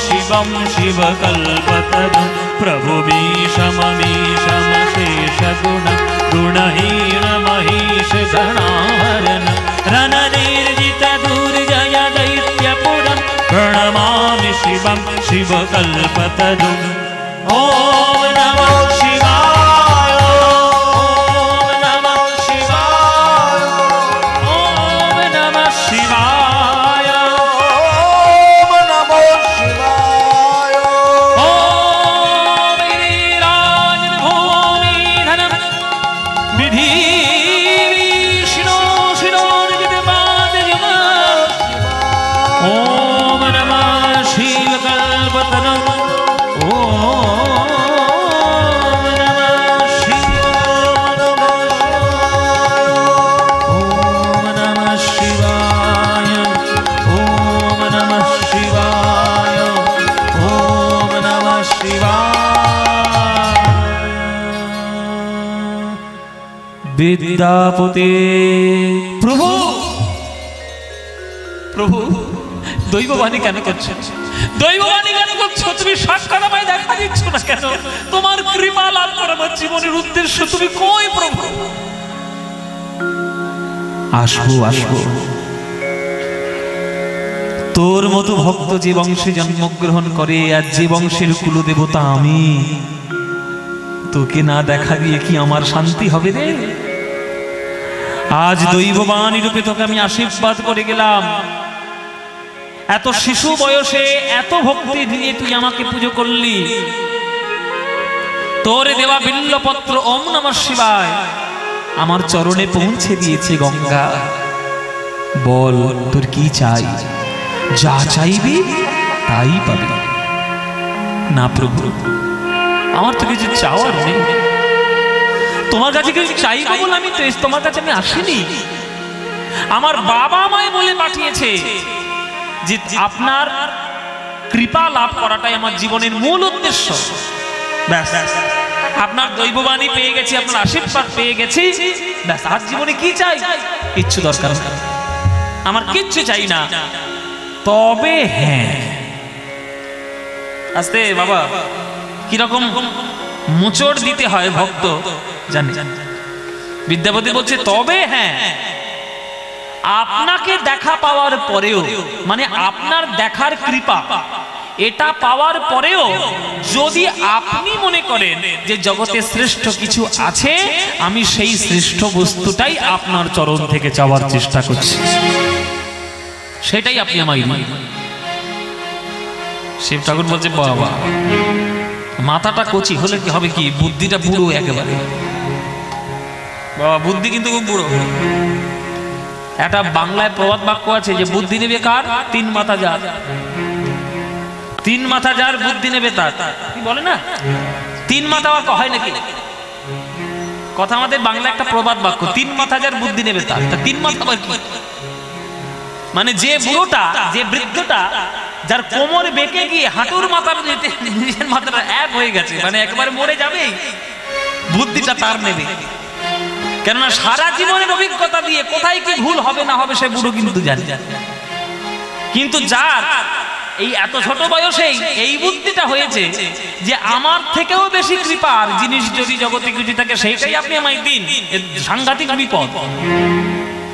शिवं शिवकल्पतरुं प्रभुमीशममीशमशेषगुणं गुणहीनमहीशगणाहरणं रणनिर्जितदुर्जय दैत्यपुरं प्रणमामि शिवं शिवकल्पतरुम् ॐ नमः शिवाय ॐ नमः शिवाय ॐ नमः शिवाय ॐ नमो शिवाय ॐ वीराजभूमिधनं विधिविष्णोषिणोर्जितपादयुगम् ॐ नमः शिवकल्पतरुम् ॐ नमः शिवाय ॐ नमः शिवाय ॐ नमः शिवाय ॐ नमः शिवाय বিদ্যাপতি প্রভু প্রভু দৈববাণী কেন করছো দৈববাণী কেন করছো তুমি সাক্ষাৎ আমায় দেখা দিচ্ছ না কেন তোমার কৃপা লাভ করা আমার জীবনের উদ্দেশ্য তুমি কই প্রভু আসবো আসবো তোর মতো ভক্ত যে বংশে জন্মগ্রহণ করে আর যে বংশের কুলদেবতা আমি তোকে না দেখা দিয়ে কি আমার শান্তি হবে রে আজ দৈববাণী রূপে তোকে আমি আশীর্বাদ করে গেলাম এত শিশু বয়সে এত ভক্তি দিয়ে তুই আমাকে পুজো করলি তোর দেওয়া বিল্লপত্র ওম নমঃ শিবায় আমার চরণে পৌঁছে দিয়েছে গঙ্গা বল তোর কি চাই যা চাইবি তাই পাবি না প্রভু আমার তো কিছু চাওয়ার নেই তোমার কাছে কিছু চাইবো বলে আমি তো তোমার কাছে আমি আসিনি আমার বাবা আমায় বলে পাঠিয়েছে যে আপনার কৃপা লাভ করাটাই আমার জীবনের মূল উদ্দেশ্য ব্যাস আপনার দৈববাণী পেয়ে গেছি আপনার আশীর্বাদ পেয়ে গেছি ব্যাস আর জীবনে কি চাই কিচ্ছু দরকার নেই আমার কিচ্ছু চাই না তবে হ্যাঁ আস্তে বাবা কিরকম মোচড় দিতে হয় ভক্ত জানি বিদ্যাপতি বলছে তবে হ্যাঁ আপনাকে দেখা পাওয়ার পরেও মানে আপনার দেখার কৃপা এটা পাওয়ার পরেও যদি আপনি মনে করেন যে জগতে শ্রেষ্ঠ কিছু আছে আমি সেই শ্রেষ্ঠ বস্তুটাই আপনার চরণ থেকে চাওয়ার চেষ্টা করছি সেটাই আপনি আমায় দিন শিব ঠাকুর বলছে বাবা মাথাটা কচি হলে কি হবে কি বুদ্ধিটা বুড়ো একেবারে বাবা বুদ্ধি কিন্তু খুব বুড়ো একটা বাংলায় প্রবাদ বাক্য আছে যে বুদ্ধি নেবে কার তিন মাথা যার তিন মাথা যার বুদ্ধি নেবে তার কি বলে না তিন মাথা হয় নাকি কথা আমাদের বাংলা একটা প্রবাদ বাক্য তিন মাথা যার বুদ্ধি নেবে তার তিন মাথা আবার কি মানে যে বুড়োটা যে বৃদ্ধটা যার কোমর বেঁকে গিয়ে হাঁটুর মাথার নিজের মাথাটা এক হয়ে গেছে মানে একবারে মরে যাবে বুদ্ধিটা তার নেবে কেননা সারা জীবনের অভিজ্ঞতা দিয়ে কোথায় কি ভুল হবে না হবে সে বুড়ো কিন্তু জানে কিন্তু যার এই এত ছোট বয়সেই এই বুদ্ধিটা হয়েছে যে আমার থেকেও বেশি কৃপার জিনিস যদি জগতে কিছু থাকে সেইটাই আপনি আমায় দিন সাংঘাতিক বিপদ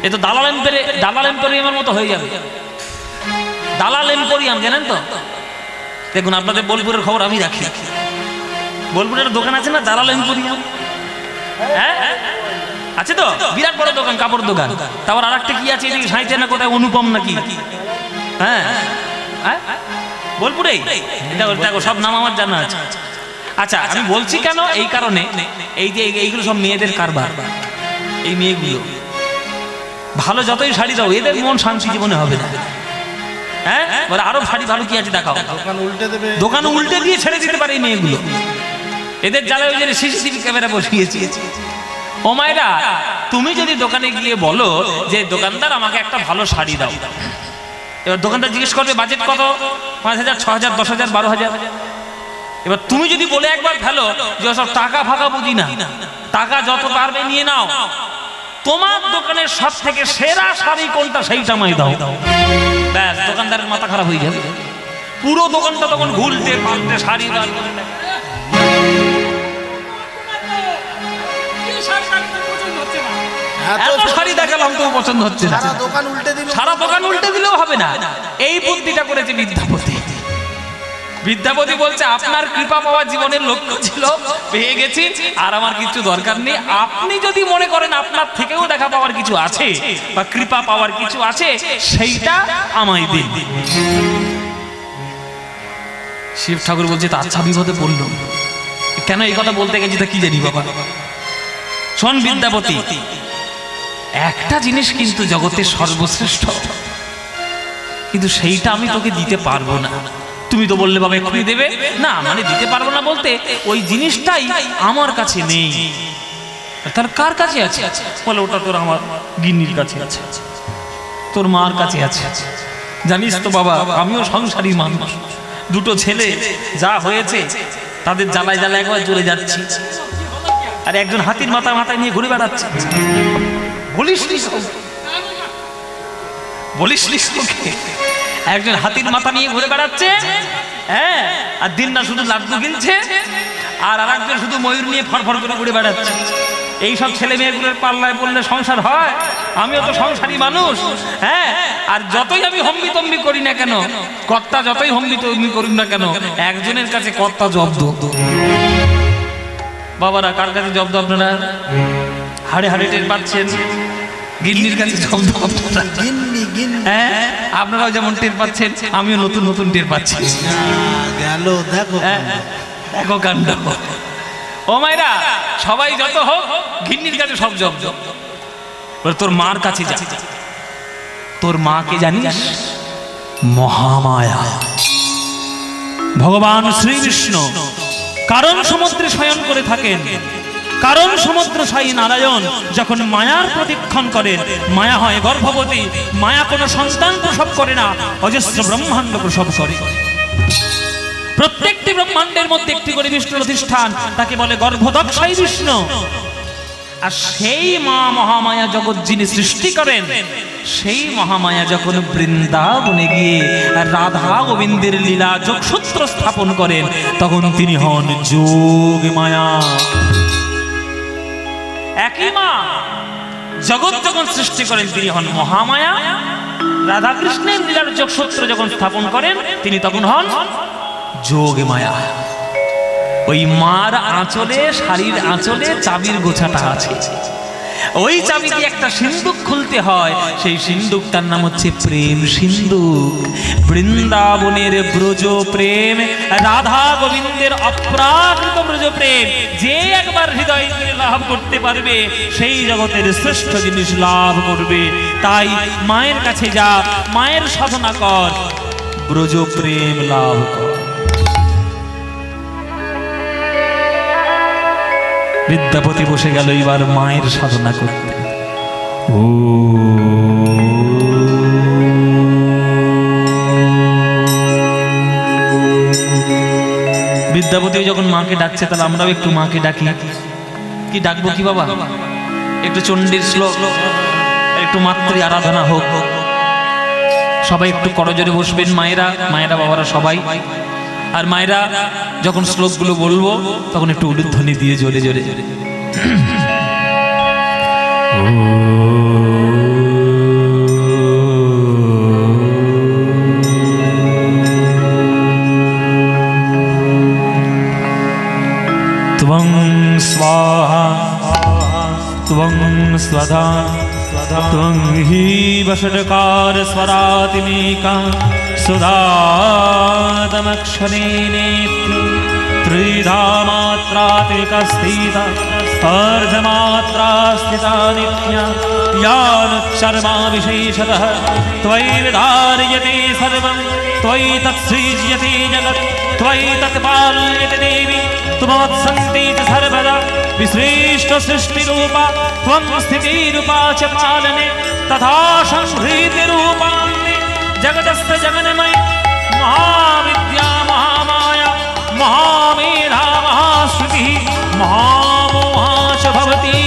এ তো দালাল এম্পেরিয়ামের মতো হয়ে যাবে দালাল এম্পোরিয়াম জানেন তো দেখুন আপনাদের বোলপুরের খবর আমি রাখি বোলপুরের দোকান আছে না দালাল এম্পোরিয়াম হ্যাঁ আছে তো বিরাট বড় দোকান কাপড় দোকান তারপর আর একটা কি আছে এদিকে সাঁইতে না কোথায় অনুপম নাকি হ্যাঁ বোলপুরে দেখো সব নাম আমার জানা আছে আচ্ছা আমি বলছি কেন এই কারণে এই যে এইগুলো সব মেয়েদের কারবার এই মেয়েগুলো ভালো যতই শাড়ি দাও এদের মন শান্তি জীবনে হবে না হ্যাঁ আরো শাড়ি ভালো কি আছে দেখাও দোকান উল্টে দিয়ে ছেড়ে দিতে পারে এই মেয়েগুলো এদের জ্বালায় ওই যে সিসিটিভি ক্যামেরা বসিয়েছি ও মায়েরা তুমি যদি দোকানে গিয়ে বলো যে দোকানদার আমাকে একটা ভালো শাড়ি দাও এবার দোকানদার জিজ্ঞেস করবে বাজেট কত 5,000 6,000 10,000 12,000 এবার তুমি যদি বলে একবার ফেলো যে সব টাকা ফাঁকা বুঝি না টাকা যত পারবে নিয়ে নাও তোমার দোকানের সব থেকে সেরা শাড়ি কোনটা সেইটা আমায় দাও ব্যাস দোকানদারের মাথা খারাপ হয়ে যাবে পুরো দোকানটা তখন ঘুলতে পাল্টে শাড়ি বার করে দেয়। এত শাড়ি দেখালাম তো পছন্দ হচ্ছে না, সারা দোকান উল্টে দিল। সারা দোকান উল্টে দিলেও হবে না। এই বুদ্ধিটা করেছে বিদ্যাপতি। বিদ্যাপতি বলছে আপনার কৃপা পাওয়া জীবনের লক্ষ্য ছিল, পেয়ে গেছি, আর আমার কিছু দরকার নেই। আপনি যদি মনে করেন আপনার থেকেও দেখা পাওয়ার কিছু আছে বা কৃপা পাওয়ার কিছু আছে, সেইটা আমায় দিন। শিব ঠাকুর বলছে তা আচ্ছা বিপদে পড়ল কেন? এই কথা বলতে গেছি তা কি জানি বাবা। শোন বিদ্যাপতি, একটা জিনিস কিন্তু জগতের সর্বশ্রেষ্ঠ, কিন্তু সেইটা আমি তোকে দিতে পারবো না। তুমি তো বললে বাবা এক্ষুনি দেবে না, মানে দিতে পারবো না বলতে ওই জিনিসটাই আমার কাছে নেই। তার কার কাছে আছে? বলে ওটা তোর আমার গিন্নির কাছে আছে, তোর মার কাছে আছে। জানিস তো বাবা, আমিও সংসারী মানুষ, দুটো ছেলে, যা হয়েছে তাদের জ্বালায় জ্বালায় একবার জ্বলে যাচ্ছি, আর একজন হাতির মাথায় মাথায় নিয়ে ঘুরে বেড়াচ্ছে। বলিস একজন হাতির মাথা নিয়ে ঘুরে বেড়াচ্ছে, হ্যাঁ, আর দিন না শুধু লাড্ডু গিলছে, আর আরেকজন শুধু ময়ূর নিয়ে ফরফর করে ঘুরে বেড়াচ্ছে। এইসব ছেলে মেয়েগুলোর পাল্লায় পড়লে সংসার হয়? আমিও তো সংসারী মানুষ, হ্যাঁ। আর যতই আমি হম্বি তম্বি করি না কেন, কর্তা যতই হম্বি তম্বি করুন না কেন, একজনের কাছে কর্তা জব্দ। বাবারা কার কাছে জব্দ? আপনারা হাড়ে হাড়ে টের পাচ্ছেন, গিন্নির কাছে জব্দ। হ্যাঁ, আপনারাও যেমন টের পাচ্ছেন, আমিও নতুন নতুন টের পাচ্ছি। গেল দেখো, দেখো কাণ্ড। ও মায়েরা, সবাই যত হোক, গিন্নির কাছে সব জব্দ। তোর মার কাছে যা, তোর মাকে জানিস? মহামায়া, ভগবান শ্রীকৃষ্ণ কারণ সমুদ্রে শয়ন করে থাকেন। কারণ সমুদ্র সাই নারায়ণ যখন মায়ার প্রতিক্ষণ করেন, মায়া হয় গর্ভবতী। মায়া কোনো সন্তান প্রসব করে না, অজস্র ব্রহ্মাণ্ড প্রসব করে। প্রত্যেকটি ব্রহ্মাণ্ডের মধ্যে একটি করে বিষ্ণুর অধিষ্ঠান, তাকে বলে গর্ভদক্ষাই বিষ্ণু। আর সেই মা মহামায়া জগৎ যিনি সৃষ্টি করেন, সেই মহামায়া যখন বৃন্দাবনে গিয়ে রাধা গোবিন্দের লীলা যোগসূত্র স্থাপন করেন, তখন তিনি হন যোগ মায়া। একই মা জগৎ যখন সৃষ্টি করেন, তিনি হন মহামায়া। রাধা কৃষ্ণের লীলার যোগসূত্র যখন স্থাপন করেন, তিনি তখন হন যোগ মায়া। ওই মার আঁচলে, শাড়ির আঁচলে চাবির গোছাটা আছে। ওই চাবি দিয়ে একটা সিন্দুক খুলতে হয়, সেই সিন্দুকটার নাম হচ্ছে প্রেম সিন্দুক। বৃন্দাবনের ব্রজ প্রেম, রাধা গোবিন্দের অপ্রাকৃত ব্রজ প্রেম, যে একবার হৃদয় করে লাভ করতে পারবে, সেই জগতের শ্রেষ্ঠ জিনিস লাভ করবে। তাই মায়ের কাছে যা, মায়ের সাধনা কর, ব্রজ প্রেম লাভ কর। বিদ্যাপতি বসে গেল এবার মায়ের সাধনা করতে। ও বিদ্যাপতি যখন মাকে ডাকছে, তাহলে আমরাও একটু মাকে ডাকি। কি ডাকবো কি বাবা? একটু চণ্ডীর শ্লোক, একটু মাতৃ আরাধনা হোক। সবাই একটু করজোরে বসবেন, মায়েরা, মায়েরা বাবারা সবাই। আর মায়েরা যখন শ্লোকগুলো বলবো, তখন একটু উলুধ্বনি দিয়ে জোরে জোরে ত্বং স্বাহা ত্বং স্বধা ত্বং হি বষটকার স্বরাতিমেকা সুধাতমক্ষরেণে ত্রিধা মাত্রাতিকা স্থিতা अर्धमात्रा स्थिता नित्या यानुच्चर्मा विशेषतः त्वयि विधार्यते सर्वं त्वयि तत्सृज्यते जगत् त्वयि तत्पाल्यते देवी त्वमत्सन्ति च सर्वदा विसृष्ट सृष्टिरूपा त्वं स्थितिरूपा च पालने तथा संहृतिरूपा जगतस्थ जगन्मय महाविद्या महामाया महामेधा महाश्रुतिः महामोहा च भवति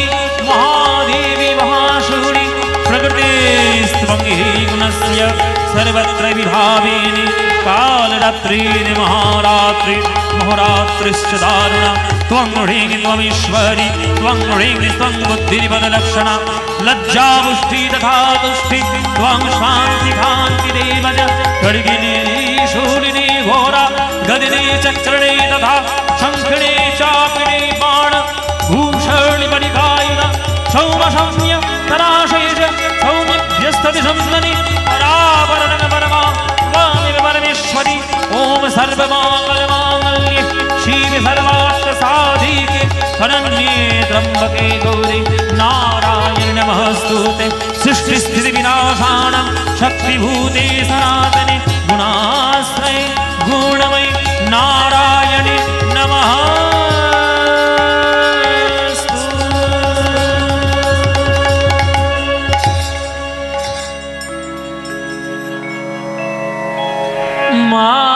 महादेवी महाशूरि प्रकृतिस्त्वं हि गुणस्य सर्वत्र विभावेन कालरात्रि रात्रि महारात्रि महोरात्रिश्च दारुणा त्वं ह्रीं त्वमीश्वरी त्वं ह्रीं त्वं बुद्धिपदलक्षणा लज्जा पुष्टि तथा तुष्टि त्वं शान्ति कान्ति देवज खड्गिनी शूलिनी घोरा गदिनी चक्रिणी तथा शङ्खिनी चापिनी बाण भूषणि परिकायिना सौमशम्य तराशेष सौम्यभ्यस्तदिशंसनि परापरणं परमा त्वामेव परमेश्वरी ॐ सर्वमाङ्गल्ये शिवे सर्वार्थसाधिके शरण्ये त्र्यम्बके गौरी नारायणि नमोऽस्तुते सृष्टिस्थितिविनाशानं शक्तिभूते सनातने गुणाश्रये गुणमयि नारायणि नमः। Ma